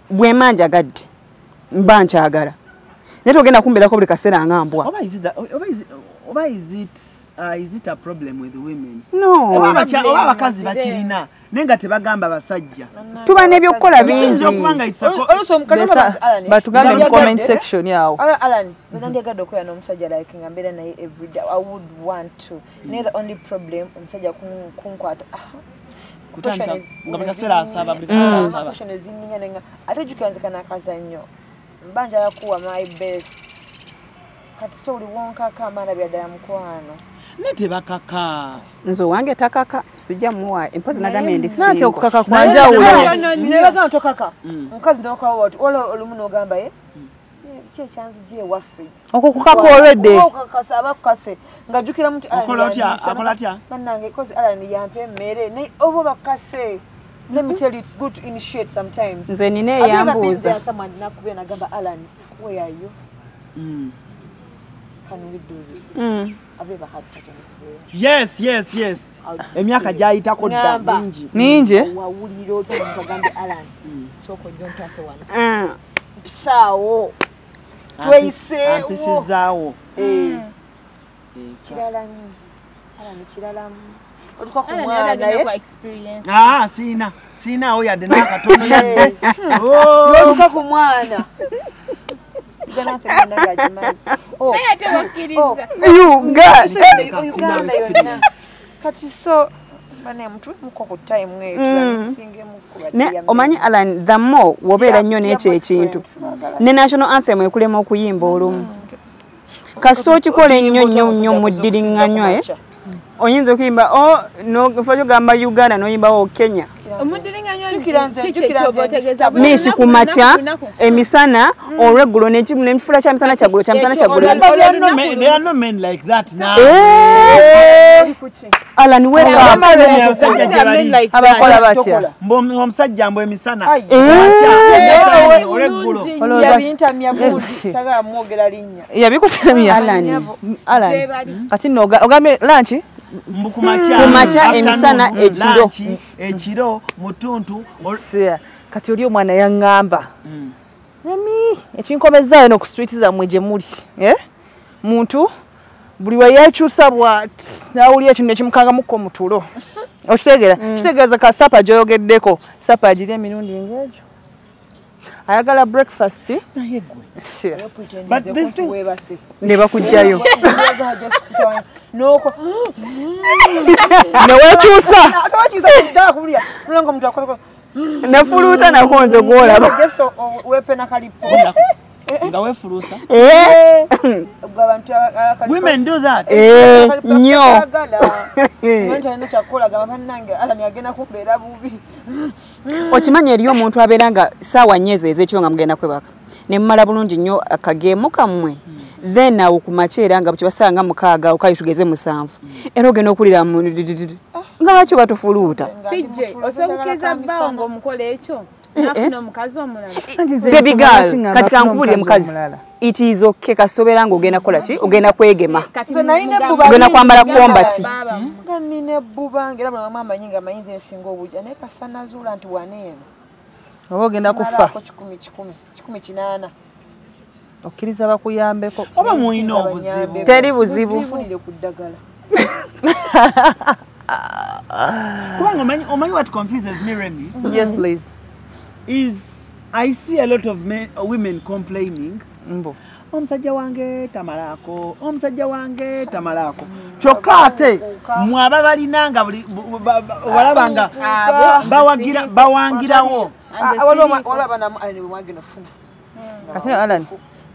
Bwe manjagadde mba nkyagala. Naye togenda kumbeerako buli kaseera nga mbwa. Oba is it a problem with women? No. Oba abakazi bakirina naye nga tebagamba basajja. Tuba n'ebyokukola bingi. Batugambe mu comment section yawo. Alan, nandyagadde okubeera n'omusajja like nga mbeera naye every day. I would want to. Naye the only problem omusajja kunkwata. Kutandika nga buli kaseera asaba buli kaseera asaba. Question ezinyinya nenga ate jjukiranzika n'akazannyo. Mba njala kuwa my best. Kati so oli wonkako amaana byaddala mukwano. nete bakaka nzo wange takaka sijja muwa empozi nagamye ndi singo nate okukaka kwanja ulo nebagamba tokaka mukazi nokawo wati wala olumu nogamba kyekyanzi gye waffe okukaka olwedde okukakasa abakukase ngajjukira muti akola atya bannange kozi alani yampe emmere naye oba bakase. Let me tell you, it's good to initiate sometimes. Nze nina eyambuuza. Someone nakubye nagamba Alan, where are you? Can we do this? Have you ever had such an experience? Yes. Emyaka gyayitako dda mingi. Wawulira otyo mugambe Alan. Soko jonto ase wana. Pisaawo. Tweiseewo. Ampisizaawo. Kirala. Otuka ku mwana naye sina awo yadde nakatono yadde otuka ku mwana kati so bane mtu muko ku time etu singe muko ne omanyi Alan the more wobeera nnyo n'ekyo ekintu ne national anthem ekulema okuyimba olumu kasita okikola ennyo mu ddiriŋŋanywa oyinza okuyimba nofaayo gamba Uganda noyimbawo Kenya Miss kumacha emisana olweggulo n'ekifula kya misana kyaggulo They are no men like that now. Alan weka abakola batya omusajja mbwe emisana olweggulo yabikutamya Alan kati ogambye lunch kumacha emisana ekiro mutuntu kati oli omwana yaŋŋamba ekinkomezaayo n'okuswitiza mmwe gye muli muntu buli we yeekyusa bw'ati n'awulira ekintu nekimukangamukko mu tulo okitegeera kitegeeza ka sapa gy'oyogeddeko sapa agirya emirundi ng'egyo ayagala breakfast ne bakuggyayo neweekyusa nefuluuta nakonze gwolaba nga wefuluusa women do that nnyo okimanyi eri omuntu abeera nga saawa nnyezi ez'ekiro nga mugenda kwebaka ne mumala bulungi nnyo akageemu kammwe then awo kumakya era nga bwekibasanga 6 okayi tugeze 7 era ogenda okuwulira nga lwaki batufuluuta osobola bbawo ng'omukola ekyo nafuna omukazi omulala baby girl kati kankubulire mukazi it is okay kasobera nga ogenda kola ki ogenda kwegema ogenda kwambala kombati nine buba ngera bwa mama nyinga mayinze ensingo obuja ne kasana zula nti waneeno oba ogenda kufa 18 okkiriza bakuyambeko oba muyina obuzibu teri buzibu funire ku ddagala kubanga omanyi what confuses me Remy yes please is I see a lot of women complaining omusajja wange tamalako kyokka ate mwaba balinanga walabanga bawangirawo ate Alan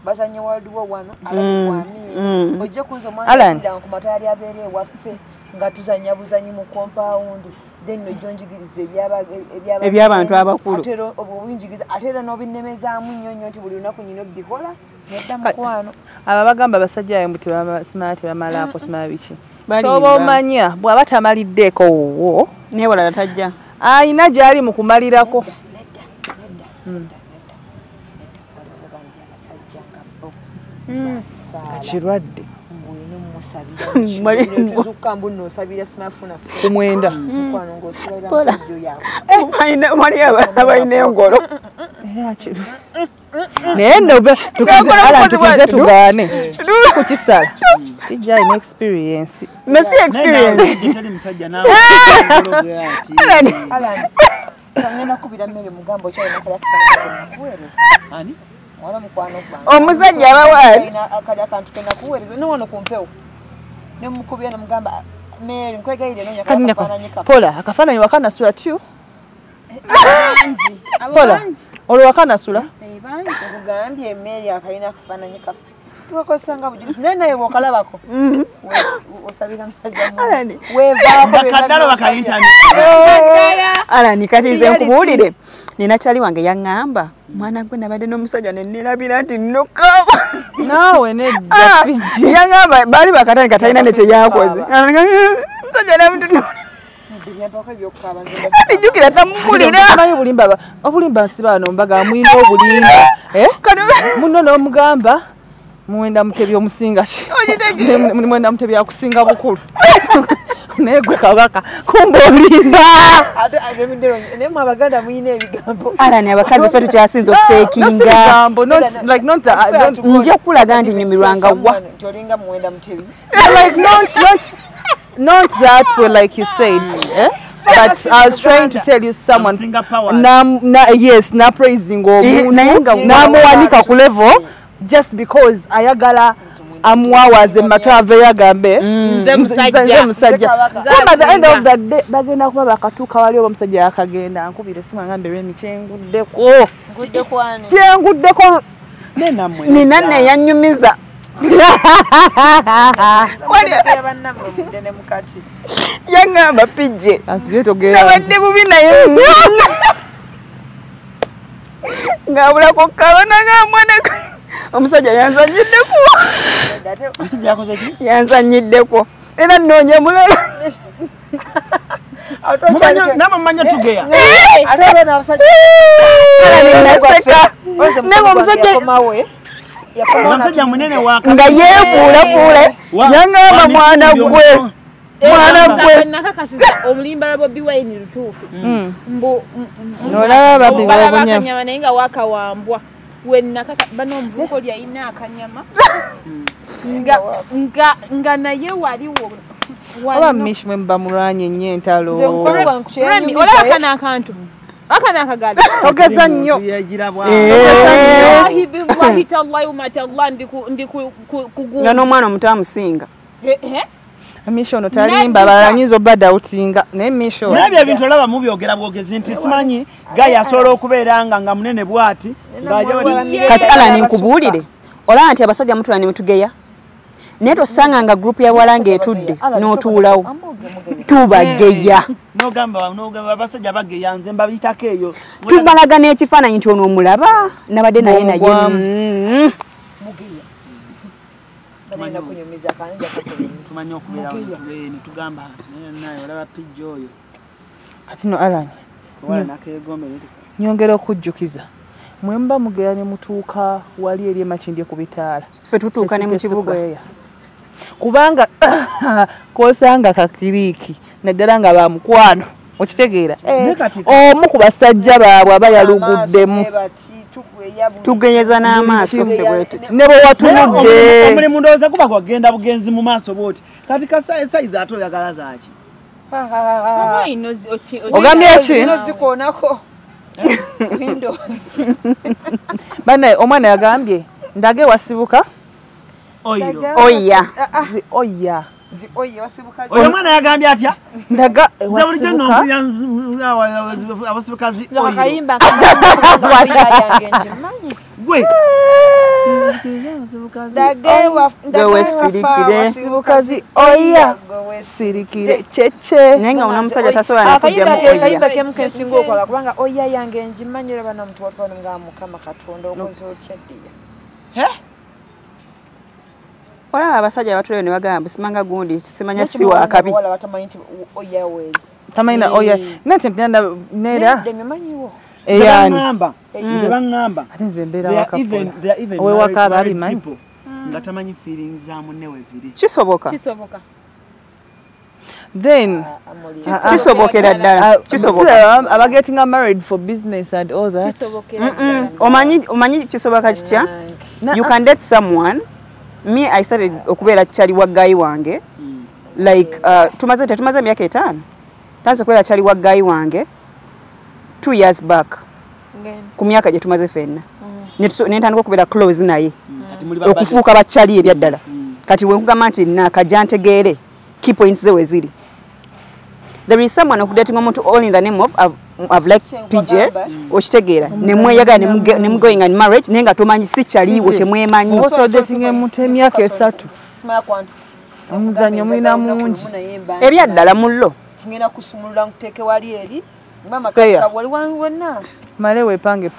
bazanye waliwo wano alani ojja kunzo Alan ku matali abeere waffe nga tuzanya buzanyi mu compound then nojonjigirize ebyabantu abakulu atero obuyinjigiriza atera nobinemezaamu nnyo nti buli lunaku nyino bikola nedda mukwano aba bagamba basajja ayo mbuti smart bamalako smart biki oba omanya bw'aba tamaliddeko wowo newalala tajja ayina gyali mu kumalirako kirwadde kumwenda abalina engolo naye notukize tugaane kukisala kijja ina experience mesi experience omusajja abawaati pola akafaananyi wakanasula tyo pola olwo wakanasula Tukosanga bujulizi. Nene wokalabako. Osabira msajja. Alani. Wevaako. Bakadalo baka internet. Alani kati nze nkubuulire. Nina chali wange yaŋŋamba mwana gwe nabadde n'omusajja ne nnerabira nti nnokaba. Naawe nedda. Yaŋŋamba baali bakatani katalina ne kye yakoze. Musajja namutuno. Nijjukira tamukulira. Obulimba nsibano mbaga mwine obulimba. Muno n'omugamba muwenda mutebi omusinga ki. Muwenda mutebi akusinga bukulu. Negwe kabaka kumba obulimba. Nemu abaganda mwine ebigambo. Alani abakazi ffe tukyasinza ofeekinga. Nja kukulaga nti nyumirwanga wa. Tolinga muwenda mutebi. Like not that way like you said. But I was trying to tell you someone yes, na praising omuntu namuwanika ku level just because ayagala amwawaze matwave yagambe nze musajja. At the end of the day bagenda kuba bakatuuka wali oba musajja yakagenda nkubire simu ngambe lwe michenguddeko kyenguddeko nina ne yanyumiza. Yaŋŋamba pijje nabadde bubi naye ng'abulako kalona ng'amwaneko omusajja yanzanyiddeko. Omusajja yakoze ki? Yanzanyiddeko era nnoonya mulala. Nama mmanya tugeya. Naseka nenga omusajja munene waka nga yeefuulafuule yaŋŋamba mwana gwe. nakakasiza omulimba lwa Bobi Wine lutuufu mbu olaba babikanyama naye nga wakawambwa wennakaka bano omuvuko lyalina akanyama nga naye waliwo oba mishimwe mbamulwanye nnyo entalo olaba kana akantu akana akagadi ogeza nnyo wahita Allah umata Allah nga n'omwana omuto amusinga. Misho no talimba balanyizo bada utinga ne misho nabyo ebintu olaba mubyogera bwogezi nti simanyi gaya asobola okubeeranga nga munene bwati kati Alani nkubuulire olaba nti abasajja mutulani mutugeya naye tosanga nga gurupu ya bwalanga etudde n'otuulawo tubageya n'ogamba abasajja bageya nze mbabitako eyo tubalaga n'ekifaananyi nti ono omulaba nabadde naye naye tumanyi okubeera nitugamba naye olaba pijja oyo atino Alani nyongera okujjukiza mwemba mugeya ne mutuuka wali eri emakindye ku bitaala ffe tutuuka ne mu kibuga kubanga kosanga kakiriiki naddala nga bamukwano okitegeera omu ku basajja baabwe aba yaluguddemu tugeyeza n'amaaso ffe bwetuti ne bwe watunudde omulimu ndowooza guba gwagenda bugenzi mu maaso bwoti kati kasayizi ate oyagala zaaki ogambye ki banaye omwana yagambye ndage wasibuka oya oyo omwana yagambye atya ndaga abasibikazi gwe wesirikire oya sirikire cece naye nga onamusajja tasobola nakujjamu kayimba kemukensinga okwala kubanga oya yange njimanyira bana muntu watwana nga mukama katonda okoze okyaddiya olaba abasajja abatuleyo ne bagamba simanga gundi simanya si wa kabi tamanyina oya nate mpinanda nera eyangamba baŋŋamba ate nze mbeera wakafuna owewaka ababimanyi nga tamanyi feelings za munne we ziri kisoboka then kisobokera ddala kisoboka aba getting married for business and all that omanyi kisoboka kitya you can date someone me I started okubeera chali wa guy wange like tumaze myaka 5 tanze okubeera chali wa guy wange 2 years back ku myaka gye tumaze fenna nentandika okubeera close naye okufuuka bachali ebyaddala kati wenkugamba nti nakajja ntegeere key points ze weziri there is someone okudating omuntu all in the name of I've like PJ okitegeera nemweyagala nemugoing and marriage nenga tomanyi si chaliwo temwemanyi also dating emuntu emyaka 3 omuzanyo mulina mungi ebyaddala mullo tingena kusumulula nkuteke wali eri mama kaka wali wonna male wepange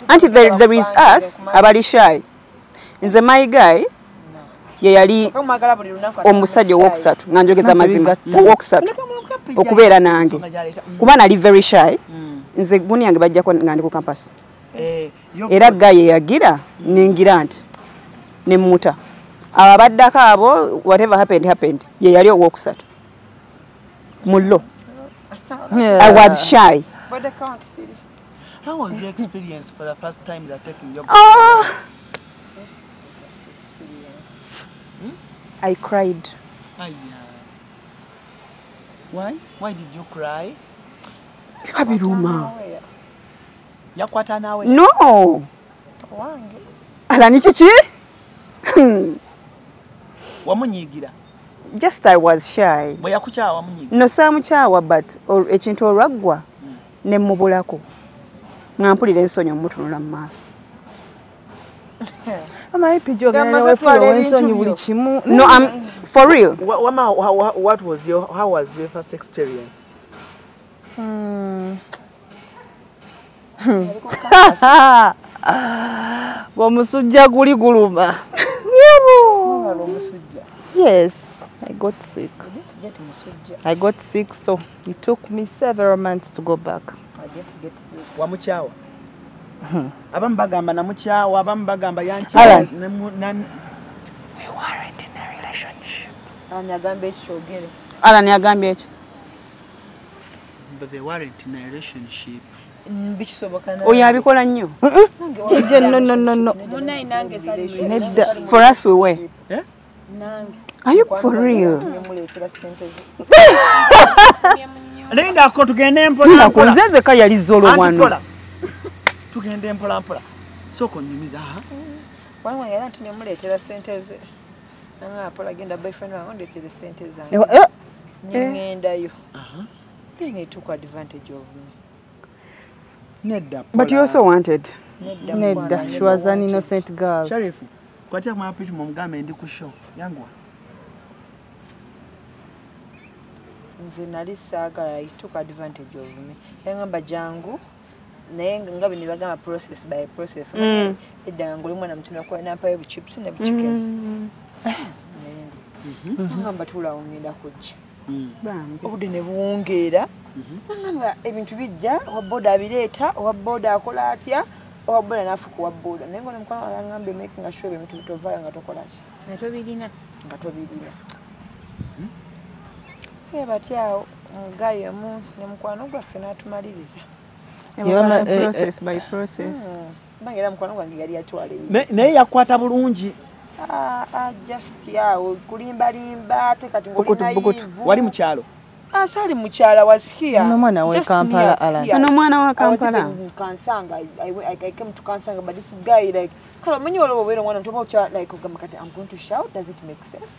anti there is us abali shy nze my guy ye yali omusajja owokusatu nga njogeza mazima owokusatu okubeera nange kuba nali very shy nze guni yange bajjako nga ndi ku campus era guy ye yagira nengira nti nemuta abaddako abo whatever happened ye yali owokusatu mullo I was shy. How was your experience for the first time that taking your I cried. Why? Why did you cry? Kabiruma. Yakwata nawe? No. Ala ni chichi? Wamunyigira. Just I was shy. Bwe yakuchawa wamunyigira. No samuchawa but ekintu olwaggwa ne mubulako. Ngampulira ensonyi mutunula mu maaso. Ama ipijo gana wefula ensonyi buli kimu. No, I'm for real. What was how was your first experience? Bomusujja guli guluma. Yes, I got sick. I got sick, so it took me several months to go back. Wamuchawa. Abamu bagamba namuchawa, abamu bagamba yanchawa. We weren't in a relationship. Alan yagambye eki? But they weren't in a relationship. Oyo abikola nnyo. No. For us we were. Yeah? Are you for real? Linda ko tugende mpola. Kunzeze ka yali zolo wano. Tugende mpola. Soko nyumiza ha. Wanwa yala tunemuletera sente ze. Nanga apola genda boyfriend wangu ndetera sente zange. Ngendayo. Then he took advantage of me. Nedda. But you also wanted. Nedda. She was an innocent girl. Sharifu. Kwatia kwa pichu mumugambe ndi ku show. Yangwa. Nze nali saagala, he took advantage of me. Yangamba jangu naye ngabe nibagamba process by process. Edda ngoli mwana mtuna kwa nampayo chips ne chicken. Ngamba tula ongenda kujja. Obudde ne buwungeera. Ngamba ebintu bijja waboda abireeta waboda akola atya waboda nafuku waboda naye ngone mukwana ngambe making a sure ebintu bitovaya nga tokola ki nga tobirina batyawo mugayo mu ne mukwano gwaffe n'atumaliriza process by process. Bangira mukwano gwange yali atwala naye yakwata bulungi. Just yawo kulimbalimba ate kati ngolina wali mukyalo. Asali mukyala was here. No mwana wa Kampala Alan. No mwana wa Kampala. Kansanga. I came to Kansanga, but this guy like, kala mwenye wale wawero mwana mtoba ucha like ugamakati, I'm going to shout. Does it make sense?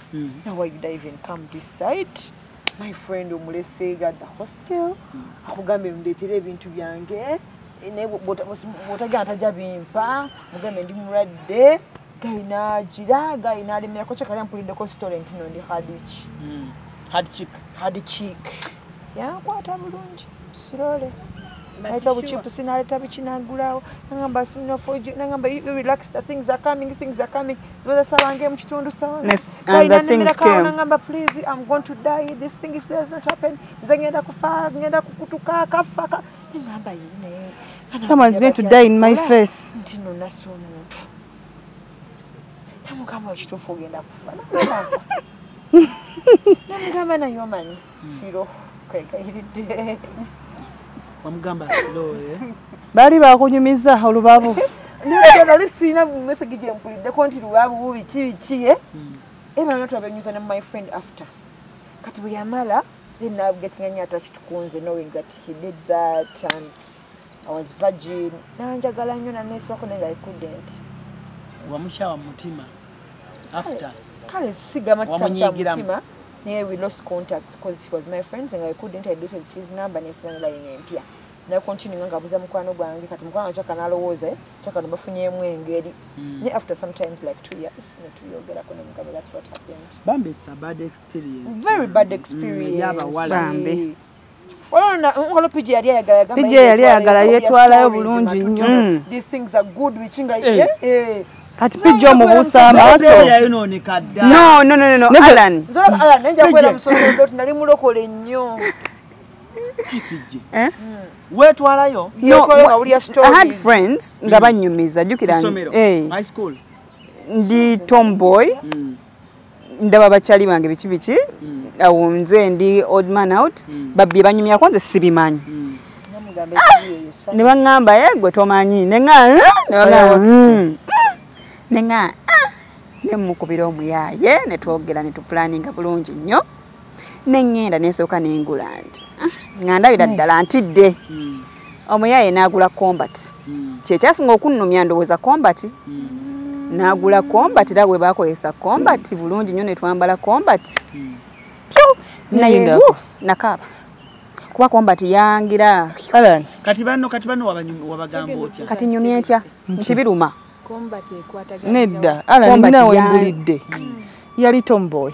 Now why did I even come this side? My friend umulesega at the hostel. Akugambe mdetere bintu byange. Ene botaga tajabimpa. Mugambe ndi murade. Gaina jira, gaina ali myakocha kali ampulide ko restaurant no ndi hadich. Had chick. Yeah, kwata bulungi. Sirole. Naita buchipu sinaleta bichinagulawo. Nangamba simno fojo. Nangamba you relax, the things are coming. Whether sawange mchitundu sawa. And the things came. Nangamba please, I'm going to die. This thing if does not happen. Zangenda kufa, ngenda kukutuka kafa. Nangamba yine. Someone's going to die in my face. Ntino naso muntu. Namugamba chitufu genda kufa. Namugamba na yomanyi. Siro. Kaikayiride. Wamugamba siro Bali bakunyumiza olubabu. Nenda lisina message je mpulide konti lubabu bubi kiye. Eba not have used my friend after. Kati we yamala then I'm getting attached to Kunze knowing that he did that and I was virgin. Nanjagala nnyo na nesi wako nenda I couldn't. Wamushawa mutima after. Kale sigama mutima. Yeah, we lost contact because he was my friend and I couldn't. I deleted his number and his line empia. na continue ngabuza mukwano gwange kati mukwano chaka nalowooza chaka bafunyemu engeri ne after sometimes like 2 years ne tuyogera ko ne mukabe that's what happened. Bambi, it's a bad experience. Very bad experience. Yaba wala. Bambi. Wala PJ yali ayagala PJ yali ayagala yetwalayo bulungi nnyo. These things are good wichinga kati PJ omubuusa amaaso. No. Alan. Alan nja kwera musoso nali mulokole nnyo. Wetwalayo? No, I had friends nga banyumiza jukira high school. Ndi tomboy. Ndaba bachali bange bichi awo nze ndi odd man out babbi banyumya kwanza sibimanyi ne bangamba gwe tomanyi nenga ne mukubira omuyaye ne twogera ne tuplanninga bulungi nnyo nengenda nesooka n'engula nti ngandabira ddala ntidde omuyaye n'agula combat kyekyasinga okunnumya ndowooza combat nagula combat era bwe bakozesa combat bulungi nnyo ne twambala combat naye nakaba kuba combat yangira kati bano wabagamba otya kati nyumya etya nti biruma combat ekwataga nedda ala nina wembulidde yali tomboy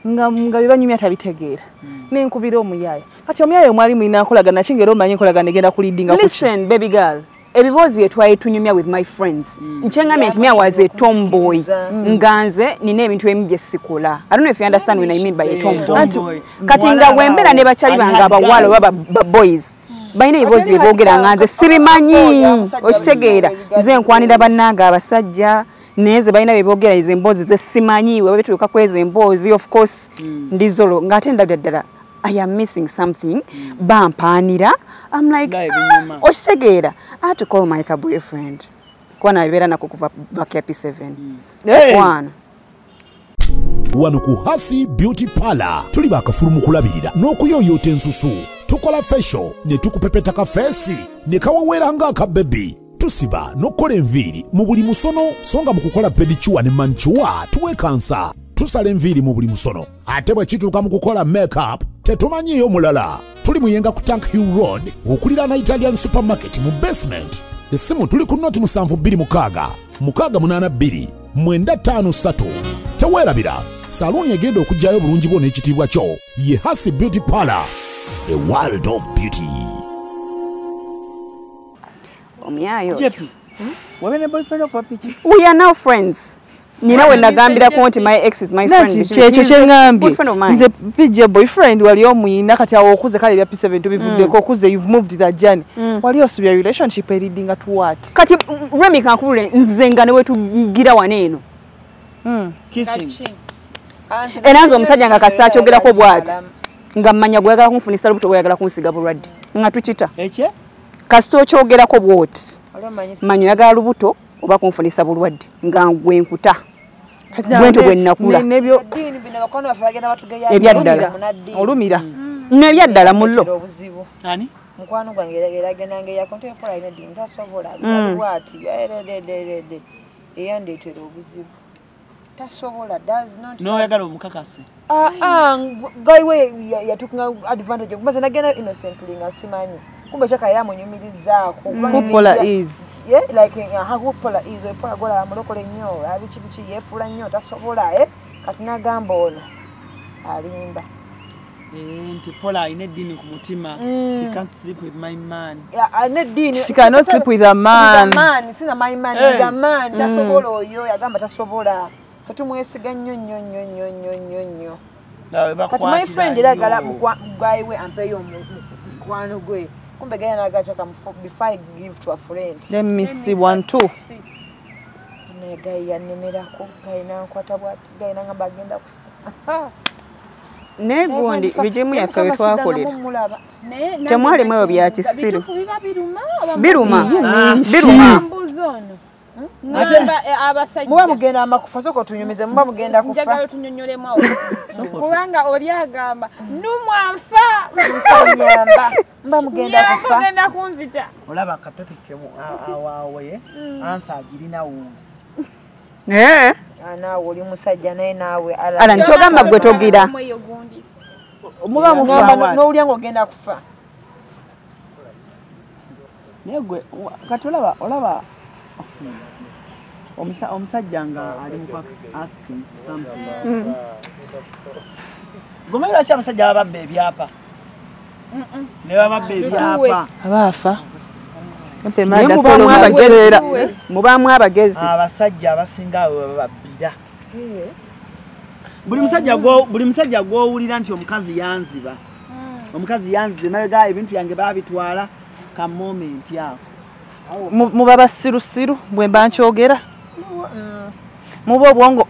nga bibanyumya tabitegeera nenkubira omuyaye kati omuyaye mwali mulina nkolagana kingero omanyi nkolagana egenda kulidinga kuki listen baby girl ebibozi byetwaye tunyumya with my friends nchengamye nti mya was a tomboy nganze nina ebintu ebimu bye sikola I don't know if you understand when I mean by a tomboy kati nga wembera ne bachali banga abawala oba boys bayina ebibozi byebogera nganze sibimanyi okitegeera nze nkwanira bannanga abasajja neze bayina byebogera izo embozi ze simanyi we betuuka kweza embozi of course ndizolo ngate ndaddala I am missing something bampanira I'm like okitegeera I had to call my boyfriend kwa nabera nako kuva back P7 one wano ku Hasi Beauty Parlor tuli bakafulu mu kulabirira n'okuyoyota ensusu tukola facial ne tukupepeta ka face ne kawawera nga aka baby tusiba n'okola enviiri mu buli musono songa mu kukola pedicure ne manicure tuwe kansa tusala enviiri mu buli musono ate bwe kituuka mu kukola makeup tetumanyiyo mulala tuli muyenga ku Tank Hill Road okulira na Italian supermarket mu basement essimu tuli ku noti 72 682 953 teweerabira saluni egenda okujjayo bulungi bwo n'ekitiibwa kyo ye Hasi Beauty Parlor a world of beauty. Omuyayo wabene boyfriend of Papichi we are now friends nina we nagambira ko nti my ex is my friend kyekyo kyengambye nze PJ boyfriend wali omuyina kati awo okuze kale bya P7 tubivuddeko okuze you've moved that journey wali osubya relationship leading at what kati Remy kankubule nze nga ne wetugira waneeno kissing eranzo omusajja nga kasa kyogerako bwati nga mmanya gwagala kunfunisa lubuto gwagala kunsiga bulwadde nga tukita ekye kasito kyogerako bwoti manyo yagala lubuto oba kunfunisa bulwadde nga gwenkuta bwento bwe nnakula nebyo ebyaddala olumira nebyaddala mullo ani mukwano gwange eragenda nge yakontempola ine dini tasobola bwati eyandeetera obuzibu tasobola does not no yagala omukakase gaiwe yatukunga advantage okumaze nagenda innocently nga simanyi kumbe chaka yamunyumirizaako kupola is like hakupola is epola gola mulokole nnyo abichi bichi yefula nnyo tasobola kati nagamba ono alimba nti Paula ine dini ku mutima he can't sleep with my man ine dini she cannot sleep with a man sina my man is a man tasobola oyo yagamba tasobola fatumwesiga nnyo kati my friend eragala mugwayiwe ampeyo mukwano gwe kumbe gaya nagacha before I give to a friend let me see one two negaya nemerako kaina nkwata bwati gaina ngamba agenda kufa negundi bijimu yaffe betwakolera temwali mweyo bya kisiru biruma muba mugenda amakufa soko tunyumize muba mugenda kufa njagala tunyonyolemu awo kubanga oli agamba numwanfa nyamba muba mugenda kufa agenda kunzita olaba akatoke awawe ansa agirina wundi naawe oli musajja naye naawe ala nkyogamba gwe togira muba mugamba n'owulya ng'ogenda kufa negwe kati olaba omusajja nga ali mu asking something gomayira ki abasajja ababba ebyapa ne bababba ebyapa abaafa mubaamu abagezi abasajja abasinga abo bababbira buli musajja gw'owulira nti omukazi yanziba mabega ebintu yange babitwala ka moment ako muba basirusiru bwe mba nkyogera muba obwongo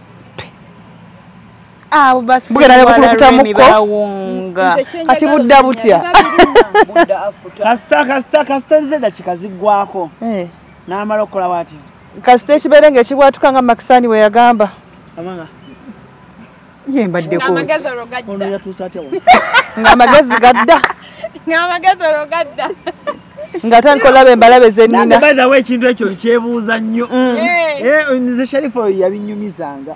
bugenda ne bukulukuta mukko kati budda butya kasita nze dakika ziggwako n'amala okukola bwatyo kasita ekibeere ng'ekibwatuka nga Makisani we yagamba amanga yembadde ono yatuusa atya ng'amagezi gadda ng'atandika olaba embalabe zennina by the way ekintu ekyo nkyebuuza nnyo nze Sharifa oyo yabinyumizanga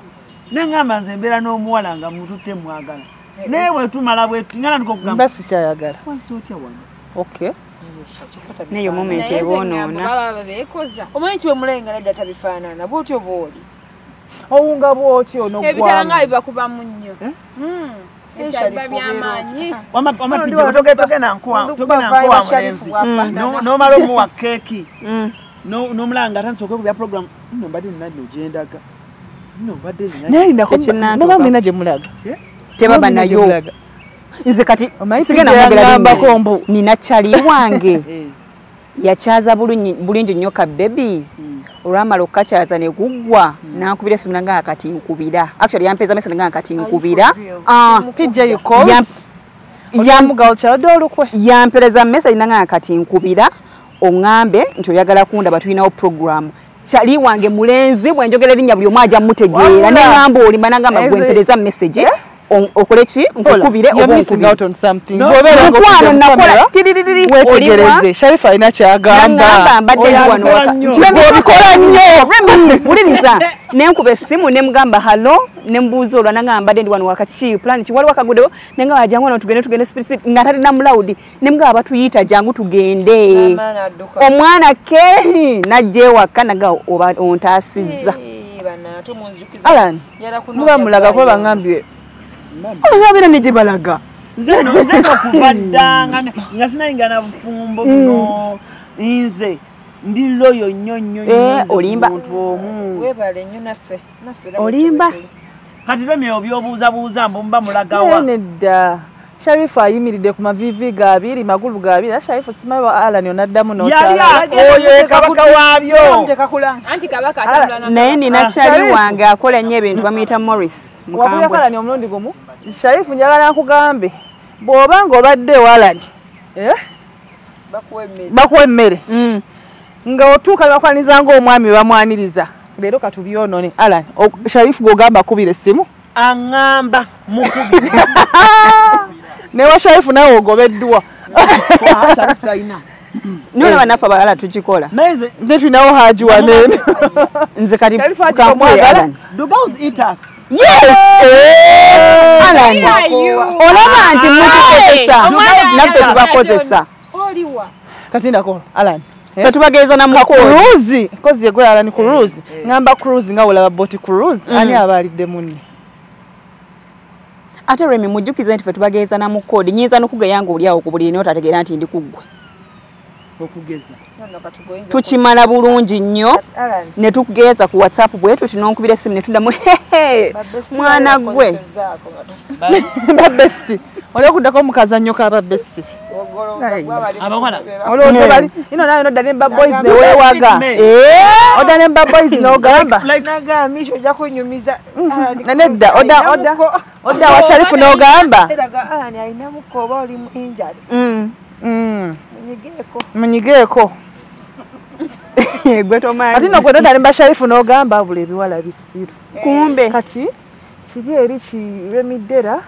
neŋŋamba nze embeera n'omuwala nga mututte mwagala naye bwe tumala bwetu nga natandika okugamba mba sikyayagala wansi otya wano okay neyo moment eboonoona omanyi kibe mulengana edda tabifaanana bwotyo bwoli owunga bwotyo ebitala nga bibakuba mu nnyo togenda nkuwa mulenzi n'omala omuwa keeki n'omulanga nga atandisa okwekubya programu nno mbadde ninadde ogyendaga noba mulina gye mulaga tebaba nayo nze kati sigenda mwogera mbu nina kyali wange yakyaza bulungi nnyo ka bebi olwamala okukakyaza ne guggwa nankubira esimu nange akati nkubira actually yampeeza message nange akati nkubira yampereza message nange akati nkubira oŋŋambe nti oyagala kundaba tulinawo program kyali wange mulenzi bwenjogera erinnya buli omu ajja mutegeera neŋŋamba olimba nangamba gwempereza message okoleki nkukubire obaomukwano nakola wetegereze Sharifa alina kyagamba mbaddeobikola nnyo wuliriza nenkuba essimu nemugamba halo nembuuza olwa nanga mbadde ndi wano wakati plan kiwaliwo akagudewo nenga wajangu wano tugende spirit nga talina mulawudi nemugamba batuyita jangu tugende omwana ke najja ewaka naga oba ontaasizza Alan muba mulaga kuba bangambye oluzabira ne gye balaga nze okuva dda nga sinayinga na bufumbo buno nze ndi loyo nnyo olimba olimba kati lwemyo byobuuzabuuza mbu mba mulagawa nedda Sharifa ayimiridde ku mavivi gabiri magulu gabiri Sharifa simayo Alan onaddamu n'okyala oyo kabaka waabyo naye nina kyali wange akola nnyo ebintu bamuyita Morris mukambwe Alan omulundi gumu Sharifa njagala nkugambe bw'oba ng'obadde Alan bakuwa emmere nga otuuka bakwaniza ng'omwami bamwaniriza leero katubyonone Alan Sharifa gw'ogamba akubira essimu aŋŋamba mukubire newa Sharifa nawe ogobeddwa nolaba naffe abagala tukikola nze tulinawo hajiwa nene nze kati kankuwe Alan yes Alan olaba nti mutukozesa naffe tubakozesa kati ndakola Alan fe tubageeza na cruise kozi yegwe Alan cruise ngamba cruise nga olaba boti cruise ani abalidde munne ate Remi mujjukize nti fe tubageeza na mukodi nyinza n'okugeyanga oli awo ku buli n'otategeera nti ndi kuggwa okugeza tukimala bulungi nnyo ne tugeeza ku WhatsApp bwetu tinonkubira essimu ne tuddamu mwana gwe babesti oli okuddako omukazannyo ka babesti ino nayo nodda nemba boys neweewaga odda nemba boys n'ogamba nedda odda wa Sharifu n'ogamba munyigeeko ati nokwenodda nemba Sharifu n'ogamba buli ebiwala bisiru kumbe kati kiri eri kiremiddera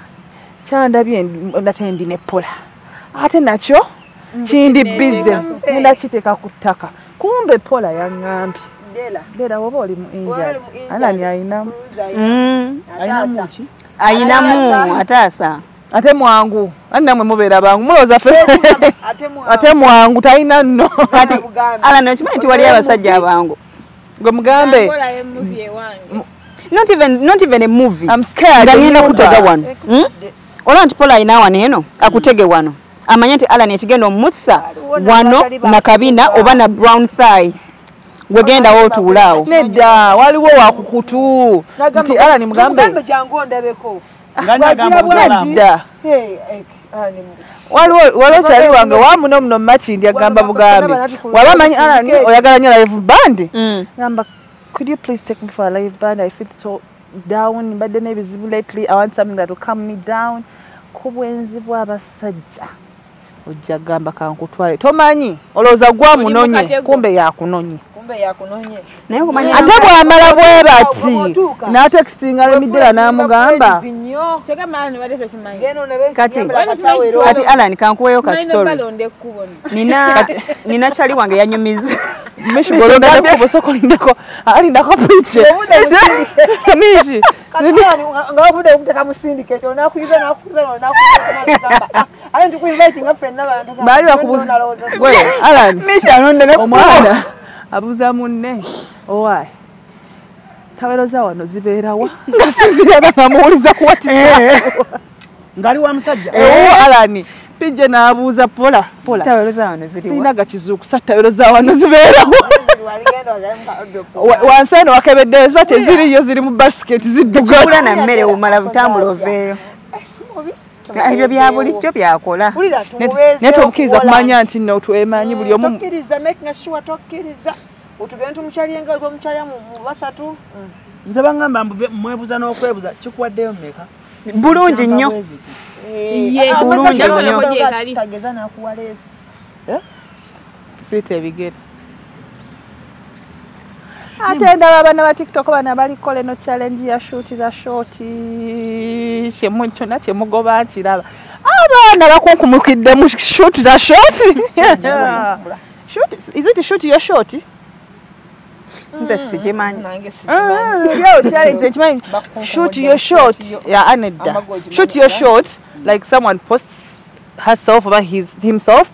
kyandabye nate ndi ne pola ate nakyo kindi bize ngenda kiteeka ku ttaka kumbe pola yaŋŋambye dera woba oli mu injali anani ayinamu ayinamu ataasa ate mwangu ani namwe mubeera bangu muloza fe ate mwangu talina nno kati ala nokimanyi nti wali abasajja abangu gwe mugambe not even a movie I'm scared ngenda kutega wano olwa nti Paul ayina wano eno akutege wano amanya nti Alan ekigenda omutsa wano na kabina oba na brown thigh wegenda wotuulaawo nedda waliwo wakukutu nti Alan mugambe jangu ndabeko nedda waliwo kyali wange wamuno muno makindi agamba bugambe waba manyi Alan oyagala nnyo live band gamba could you please take me for a live band I feel so down mbadde n'ebizibu lately I want something that will calm me down ku bwenzi bw'abasajja ojja gamba kankutwale tomanyi olowooza gwamunonye kumbe yakunonye naye okumanya ate bw'amala bwe bati n'atextinga Lemidera n'amugamba kati Alan kankuweyo ka story nina chali wange yanyumiza meshibolondako alindako piche mishi ngabude umtaka musindicate onakuiza nakuiza ali tukuinvite ngafenna bantu bali bakubona gwe Alan mishi alonde omwana abuza munne owai tawero za wano zibeerawa ngasizira bamuuliza kuwatisa ngali wa musajja Alan pije naabuuza pola tawero za wano ziriwa sina gakizuku tawero za wano zibeerawa wanseno wakebedde zibate ziriyo ziri mu basket zidukula na mmere umala butambula oveeyo ebyo bya bulijjo byakola neto omukkiriza kumanya nti nno twemanyi buli omu making sure tokkiriza utugenda tumukyalyenga gwe mukyalya mu basatu nze bangamba mwebuza n'okwebuza kikuwaddeyo mmeka bulungi nnyo bulungi nnyo tageza nakuwa leesi sweet ebigere ate ndaba abaana ba TikTok bana balikola eno challenge ya shoot za short kyona kyemugoba nkiraba abaana bakunkumukidde mu shoot za short shoot is it shoot your short nze sigimanyi shoot your short ya anedda shoot your short like someone posts herself or himself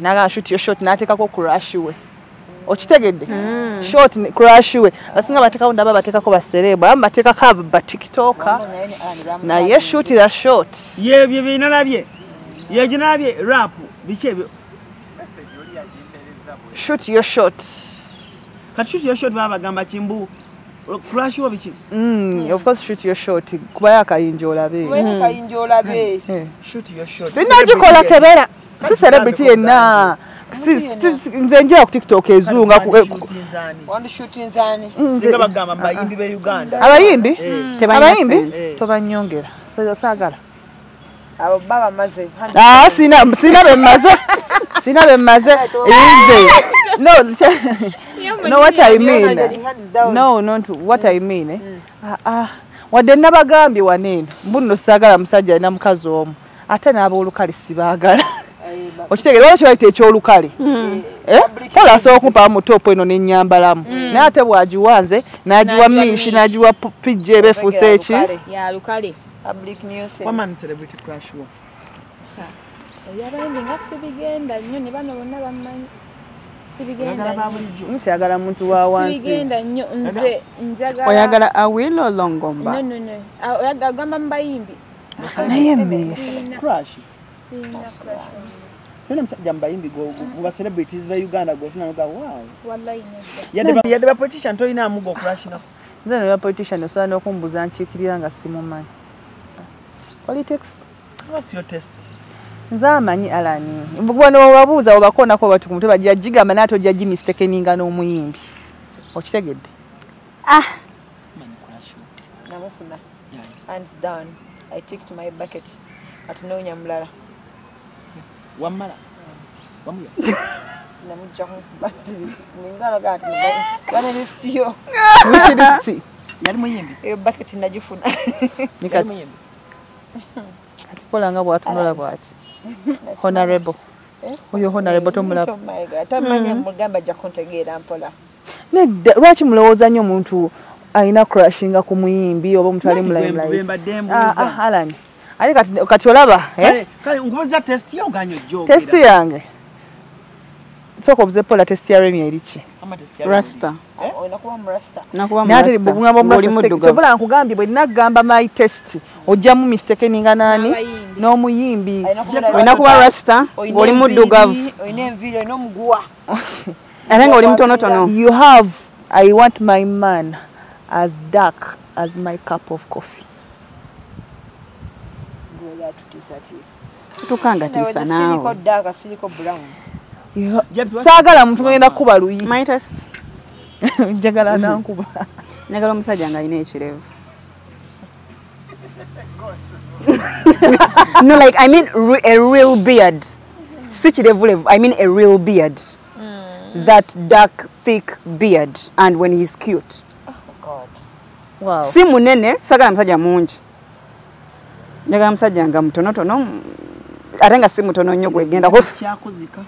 naga shoot your short natekako crush we okitegedde short crush we basinga bateka ndaba batekako basereba amba batekako ba TikToker na ye shoot the short ye bye binalabye ye ginabye rap bichebyo shoot your short kati shoot your short baba gamba kimbu crush wo bichi of course shoot your short kuba yakayinjola be shoot your short sinagikola kebera si celebrity yenna nze njira ku TikTok ezunga wandi shooting zani singa bagamba bayimbi be Uganda abayimbi tobanyongera saagala abo baba maze sina bemaze no what I mean not what I mean wadde nabagambye wanene mbuno saagala musajja na mukazi omu ate n'aboolukale sibaagala okitegere waliwo kyebayita ekyolukale pola asobola okumpa mu topu eno n'ennyambalamu naye ate bwagiwanze n'agiwa mishi n'agiwa pijja ebefuuse eki woman celebrity crush wo yabayimbi nga sibigenda nnyo ne bano bonna bammanyi mukyagala muntu wa wansi sibigenda nnyo nze njagala oyagala Awilo Longomba oyagamba mu bayimbi naye mishi crush sina crush none msajja mbayimbi go celebrities ba Uganda go tuna go wow wallahi yadde ba politician to ina amugo crush na nze ne ba politician osobola n'okumbuuza nkiikirira nga simumanyi politics what's your test nze amanyi Alani mbugwana wababuuza obakoonako batu ku mutwe bajja gigamba naate ojja gimistakeninga n'omuyimbi okitegedde namufuna hands down I ticked my bucket atunoonya mulala wamala wamuya namujja ningalo gati bana listiyo wishilisti yali muyimbi e bucket najifuna nikati muyimbi atipola nga bwatunola bwati honorable oyo honorable tomulaba tamanya mugamba ja kontegeera mpola nedda lwaki mulowooza nnyo omuntu alina crashinga ku muyimbi oba omuntu ali mulayi bemba dembuza Alani Ali kati olaba kale ngoza test yo ganyo jo test yange soko buze pola test ya Remi erichi rasta onakuwa mrasta nakuba nati mrasta bugungamba mrasta chobola nkugambye bwe nagamba my test ojjamu mistake ninga nani n'omuyimbi onakuba rasta ngoli muddugavu oyina enviri n'omuguwa ate ng'oli mutonotono. You have I want my man as dark as my cup of coffee. Tukanga tisa naawe. Saagala muntu ngenda kuba luyi. My test. Njagala nankuba. Njagala omusajja nga alina ekirevu. No, like I mean a real beard. Si kirevu, I mean a real beard. That dark, thick beard, and when he's cute. Oh God! Wow. Si munene, sagala musajja mungi. Njagala musajja nga mutonotono, ate nga si mutono nnyo gwegenda kyakuzika.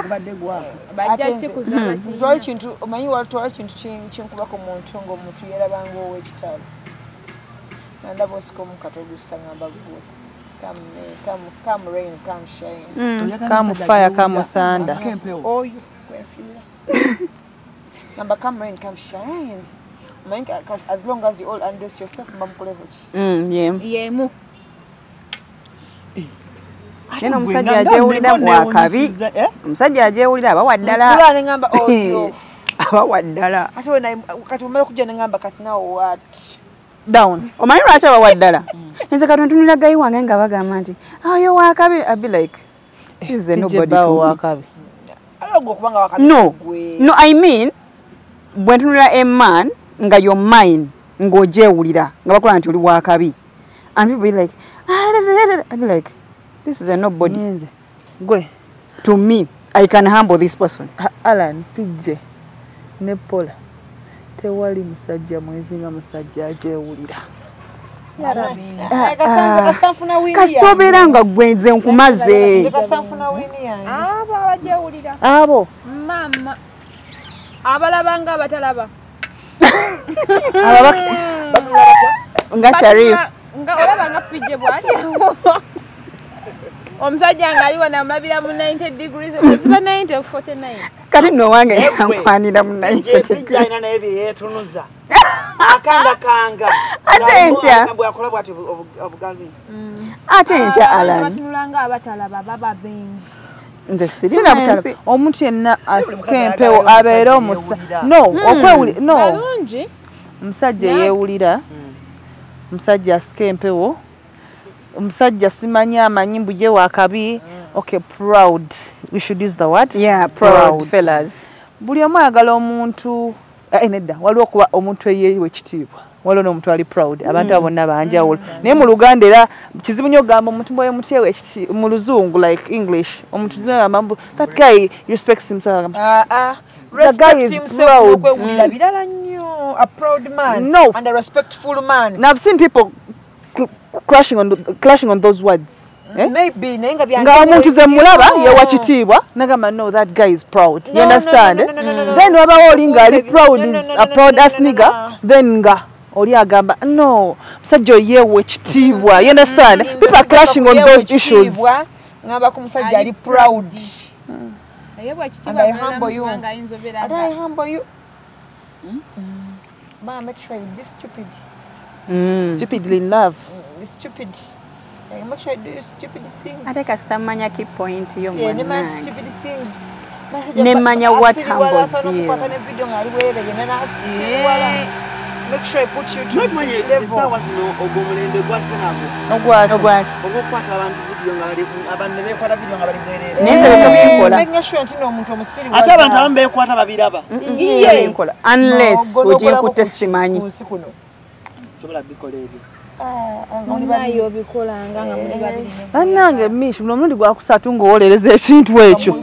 Badde gwa. Bajja kikuza. Zoi kintu omanyi watwala kintu kinkubako muntu ng'omuntu yerabanga ow'ekitalo. Nandaba osiko mu katogusa ngamba gwo. Come rain, come shine. Come fire, come thunder. Oh, you. Number come rain, come shine. Because as long as you all undress yourself, yeah. Neno omusajja ajewulira bwakabi. Omusajja ajewulira abawa ddala. Kula ngamba oh. Abawa ddala. Ate wena kati umale kujja ngamba kati now what? Down. Omanyi lwaki abawa ddala? Nze kati ntunula gayi wange nga bagamba nti ayo wakabi. I'd be like this is nobody to me. No, I mean, when you are a man, nga your mind, ngo jewulira, nga bakola nti oli wakabi. And people be like, I'd be like, this is a nobody. To me, I can humble this person. Alan, PJ, Nepola, tewali musajja mwezi nga musajja ajewulira. Kasitobera nga gwenze nkumaze. Abo mama abalabanga abatalaba nga Sharif nga olabanga pije bwati omusajja nga aliwa na mabira mu 90 degrees ziba 90 49 kati no wange yankwanira mu 90 degrees na ebi yetunuza akanga kanga atenja bwakola bwati obugalini atenja Alan batunulanga abatalaba baba benzi nze sirina mutala omuntu yenna askempewo abeera omusa no okwewuli no balungi omusajja yeewulira omusajja askempewo omusajja simanya amanyimbu je wakabi okay proud we should use the word proud fellas buli omu ayagala omuntu nedda waliwo okuba omuntu eyeeyiwa ekitiibwa waliwo n'omuntu ali proud abantu abo bonna banjawulo naye mu Luganda era kizibu nnyo ogamba omuntu mboye mutyewa mu Luzungu like English omuntu zigamba that guy respects himself the guy is proud birala nnyo a proud man and a respectful man. Now I've seen people clashing on those words. Maybe nga omuntu ze mulaba yewa kitiibwa nagamba no that guy is proud. You understand? Then waba oli nga ali proud is a proud ass nigga then nga oli agamba no musajja yewe kitiibwa. You understand? People are clashing on those issues. Ngamba ku musajja ali proud. Yewa kitiibwa I humble you. I humble you. Ma make sure you be stupid. Stupidly in love. Be stupid. Make sure you do stupid things. Ate kastamanya key point yo mwana. Stupid things. Nemanya what humbles you. Make sure I put you to this level. Ogomulende gwasenabo. Ogwati. Ogokwata abantu video nga bali abantu bekwata video nga bali bwerere. Nenze bitobyikola. Make sure ntino omuntu omusiri. Ate abantu abekwata babiraba. Iye enkola. Unless ojikutte simanyi. Sobola bikola ebyo. Onayo bikolanga nga muli babiri. Annange mishi muno mulundi gwakusatu ng'owolereza ekintu ekyo.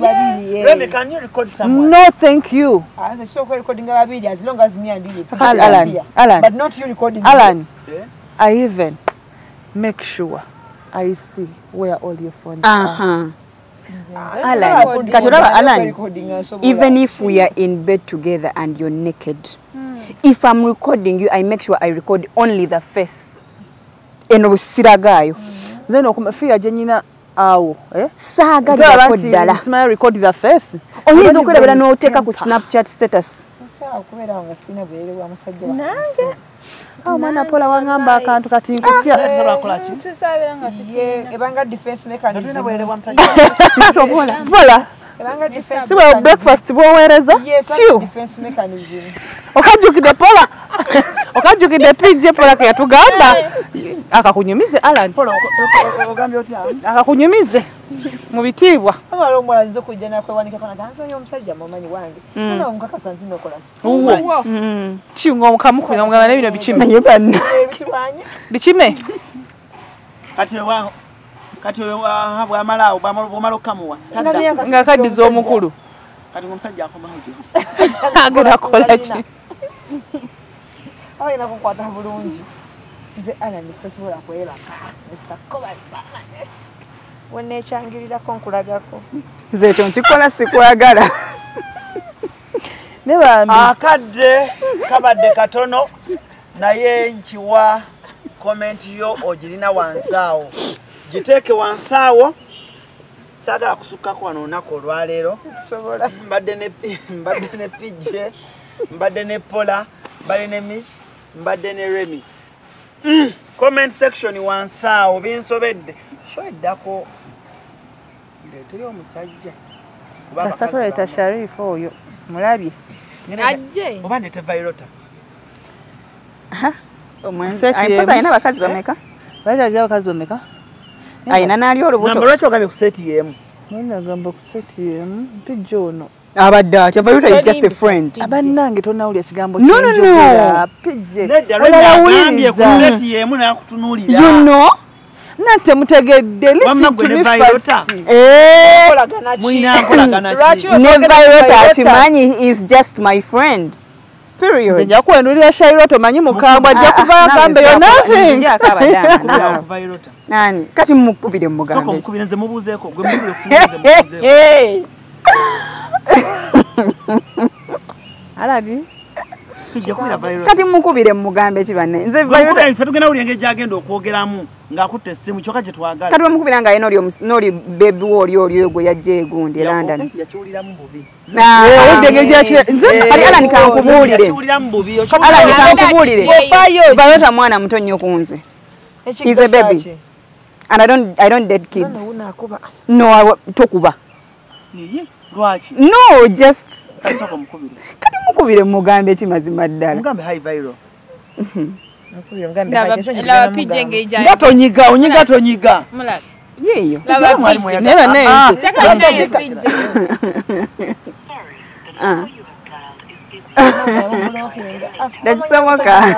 Remy, can you record someone? No, thank you. I'm so recording a video as long as me and you. Alan. But not you recording. Alan, I even make sure I see where all your phones are. Alan, even if we are in bed together and you're naked, if I'm recording you, I make sure I record only the face. Eno siragayo Nze okufiira gye nyina awo saagala ddala simanya record the face oyinza okwelabira n'oteeka ku Snapchat status okubeera nga sina bwere bwa musajja nange mwana Paula wangamba akantu kati nkutya ebanga defense mechanism Paula siwe breakfast bwoweereza okajjukidde Paula okajjukidde PJ Paula ke yatugamba akakunyumize Alan akakunyumize mu bitiibwa abalo omwala nze kujja nakwewanika kana ganzayo omusajja mumanyi wange nona omukakasa nti nokola kingo omukamukubira mugamba nebino bikime naye banna bikime kati bwamalawo bwamala okamuwa nga kaddiza omukulu kati omusajja akomaho agenda kukola ki abayina kukwata bulungi nze Alan tosobola kwebaka nesitakoba weneekyangirirako nkulagako nze ekyo nkikola sikwagala ne bambi akadde kabadde katono naye nkiwa komenti yo ogirina wansaawo giteeke wansaawo saagala kusukkako wano olunaku olwaleero mbadde ne PJ mbadde ne Paula mbadde ne Mish mbadde ne Remy comment section wansaawo binsobedde sho eddako ndeeteyo omusajja kasatuleta Sharif oyo mulabye ajje oba ndete Vairota ayimpoza ayina abakazi bameka balina abakazi bameka ayina naali olubuto lwaki ogambye ku seti yemu nagamba ku seti yemu PJ ono abadde atya Vairota is just a friend abannange tonawulya kigambo No, no, no. PJ nedda lwegambye ku seti yemu nakutunuulira you know nate mutegedde muyina nkolagana ki ne Vairota akimanyi is just my friend period nja kwenulira Charlotte manyi mukambwa ajja kuva kambe yo nothing Vairota nani kati mukubire mugambe soko mukubire nze mubuzeeko gwe mukubire kusinze mubuzeeko aladi kati mukubire mugambe kibanne nze Vairota ife tugenda uli engeri gyagenda okwogeramu ng'akutte essimu kyokka gye twagala kati bamukubira nga ayina oli baby oli gwe yajja egundi London yakiwuliramu bubi kati Alan kankubuulire yakiwuliramu bubi Alan kankubuulire Vairota mwana muto nnyo ku nze he's a baby and I don't date kids no tokuba lwaki no just soko mukubire kati mukubire mugambe kimazima ddala mugambe hai Vairo laba PJ ngeija ngatonyiga onyiga tonyiga mulala yeeyo laba mwalimu PJ neba naye chaka naye PJ dakisoboka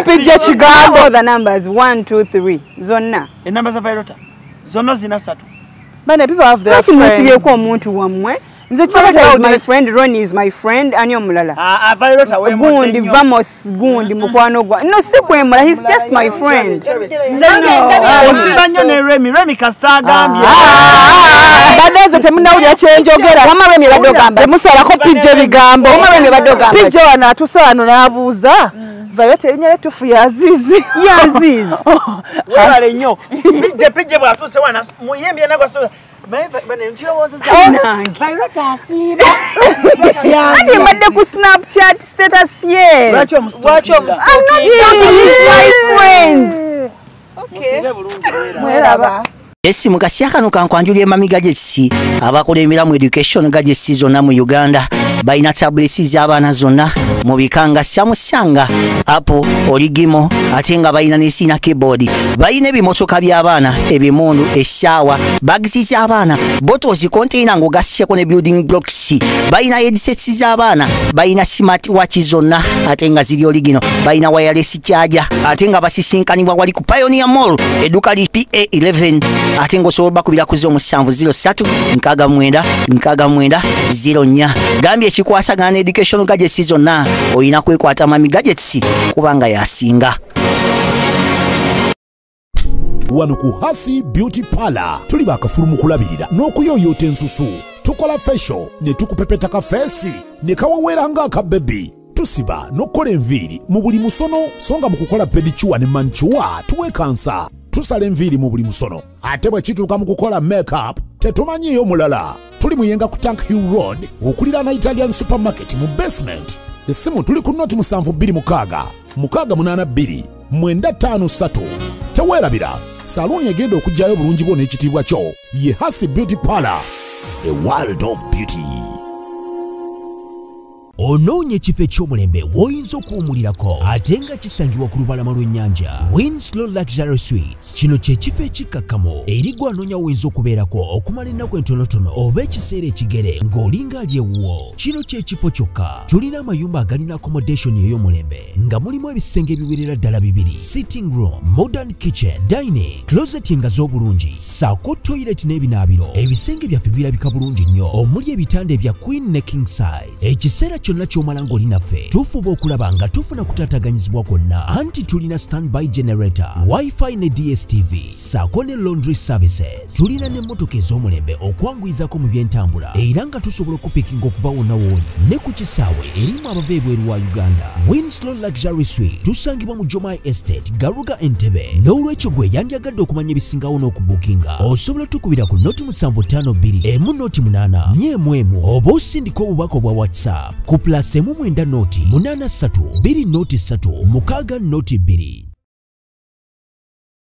PJ kigambo the numbers 1 2 3 zonna enamba za Vairota zonna zina 3 bane people have their lwaki musibyeko omuntu wammwe nze Vairota is my friend Ronnie is my friend ani omulala Vairota gundi Vamos gundi mukwano gwa no si kwemula he's just my friend osiba nnyo ne Remy kasita agambye badeze temunawulya kyenjogera wama Remy badde ogamba temusalako PJ bigambo wama Remy badde ogamba PJ wano atuuse wano n'abuuza Vairota erinnya lyettufu y'Azizi y'Azizi webale nnyo PJ bw'atuuse wana muyembye nagwasoza ati mbadde ku Snapchat status ye lwaki I'm not talking he's my friend mweraba essimu kasya kano kankwanjulira emamiga gy'ekisi abakola emiramu education gagesi zonna mu Uganda balina tablets z'abaana zonna mu bika nga Samsung, Apple, Origimo ate nga balina n'esiina keyboard. Balina ebimotoka by'abaana, ebimundu, essaawa, bags z'abaana, bottles, container ng'ogasseko ne building blocks. Balina headsets z'abaana, balina smart watch zonna ate nga ziri origino, balina wireless charger ate nga basisinkanibwa wali ku Pioneer Mall edduka li PA11 ate ng'osobola bakubira ku 0703 69 69 04. Gambye ekikwasagana educational gadgets zonna oyina kwekwata mami gadgets kubanga yasinga. Wano ku Hasi Beauty Parlor tuli bakafulumu kulabirira n'okuyoyota ensusu. Tukola facial ne tukupepeta ka face ne kawawera nga ka baby. tusiba n'okukola enviiri mu buli musono songa mu kukola pedicure ne manicure tuwekansa tusala enviiri mu buli musono ate bwe kituuka mu kukola makeup tetumanyiiyo mulala tuli muyenga ku Tank Hill Road okuliraana Italian supermarket mu basement essimu tuli ku noti 7266 682 953 teweerabira saluuni egenda okujjayo bulungi bwo n'ekitiibwa kyo ye Hasi Beauty Parlor, a world of beauty. Onoonya ekifo eky'omulembe w'oyinza okuwummulirako ate nga kisangibwa ku lubalama lw'ennyanja. Winslow Luxury Suites kino kye kifo ekikkakkamu eri gwe anoonya w'oyinza okubeerako okumala ennaku entonotono oba ekiseera ekigere ng'olinga ali ewuwo. Kino kye kifo kyokka. Tulina amayumba agalina accommodation ey'omulembe nga mulimu ebisenge ebiwerera ddala 2, sitting room, modern kitchen, dining, closet engazi obulungi, ssaako toilet n'ebinaabiro. Ebisenge byaffe birabika bulungi nnyo omuli ebitanda ebya queen ne king size. Ekiseera kyonna ky'omala ng'oli naffe tufuba okulaba nga tufuna kutaataganyizibwa kwonna anti tulina standby generator, wifi ne DSTV ssaako ne laundry services. Tulina n'emmotoka ez'omulembe okwanguyizaako mu by'entambula era nga tusobola okupikinga okuva wonna w'oli ne ku kisaawe erimu abava ebweru wa Uganda. Winslow Luxury Suite tusangibwa mu Jomai Estate, Garuga, Entebbe. N'olwekyo gwe yandyagadde okumanya ebisingawo n'okubukinga osobola tukubira ku noti 752 emu noti 8 nyemu oba osindika obubaka obwa WhatsApp ku +9 noti 83 2 noti 3 6 noti 2.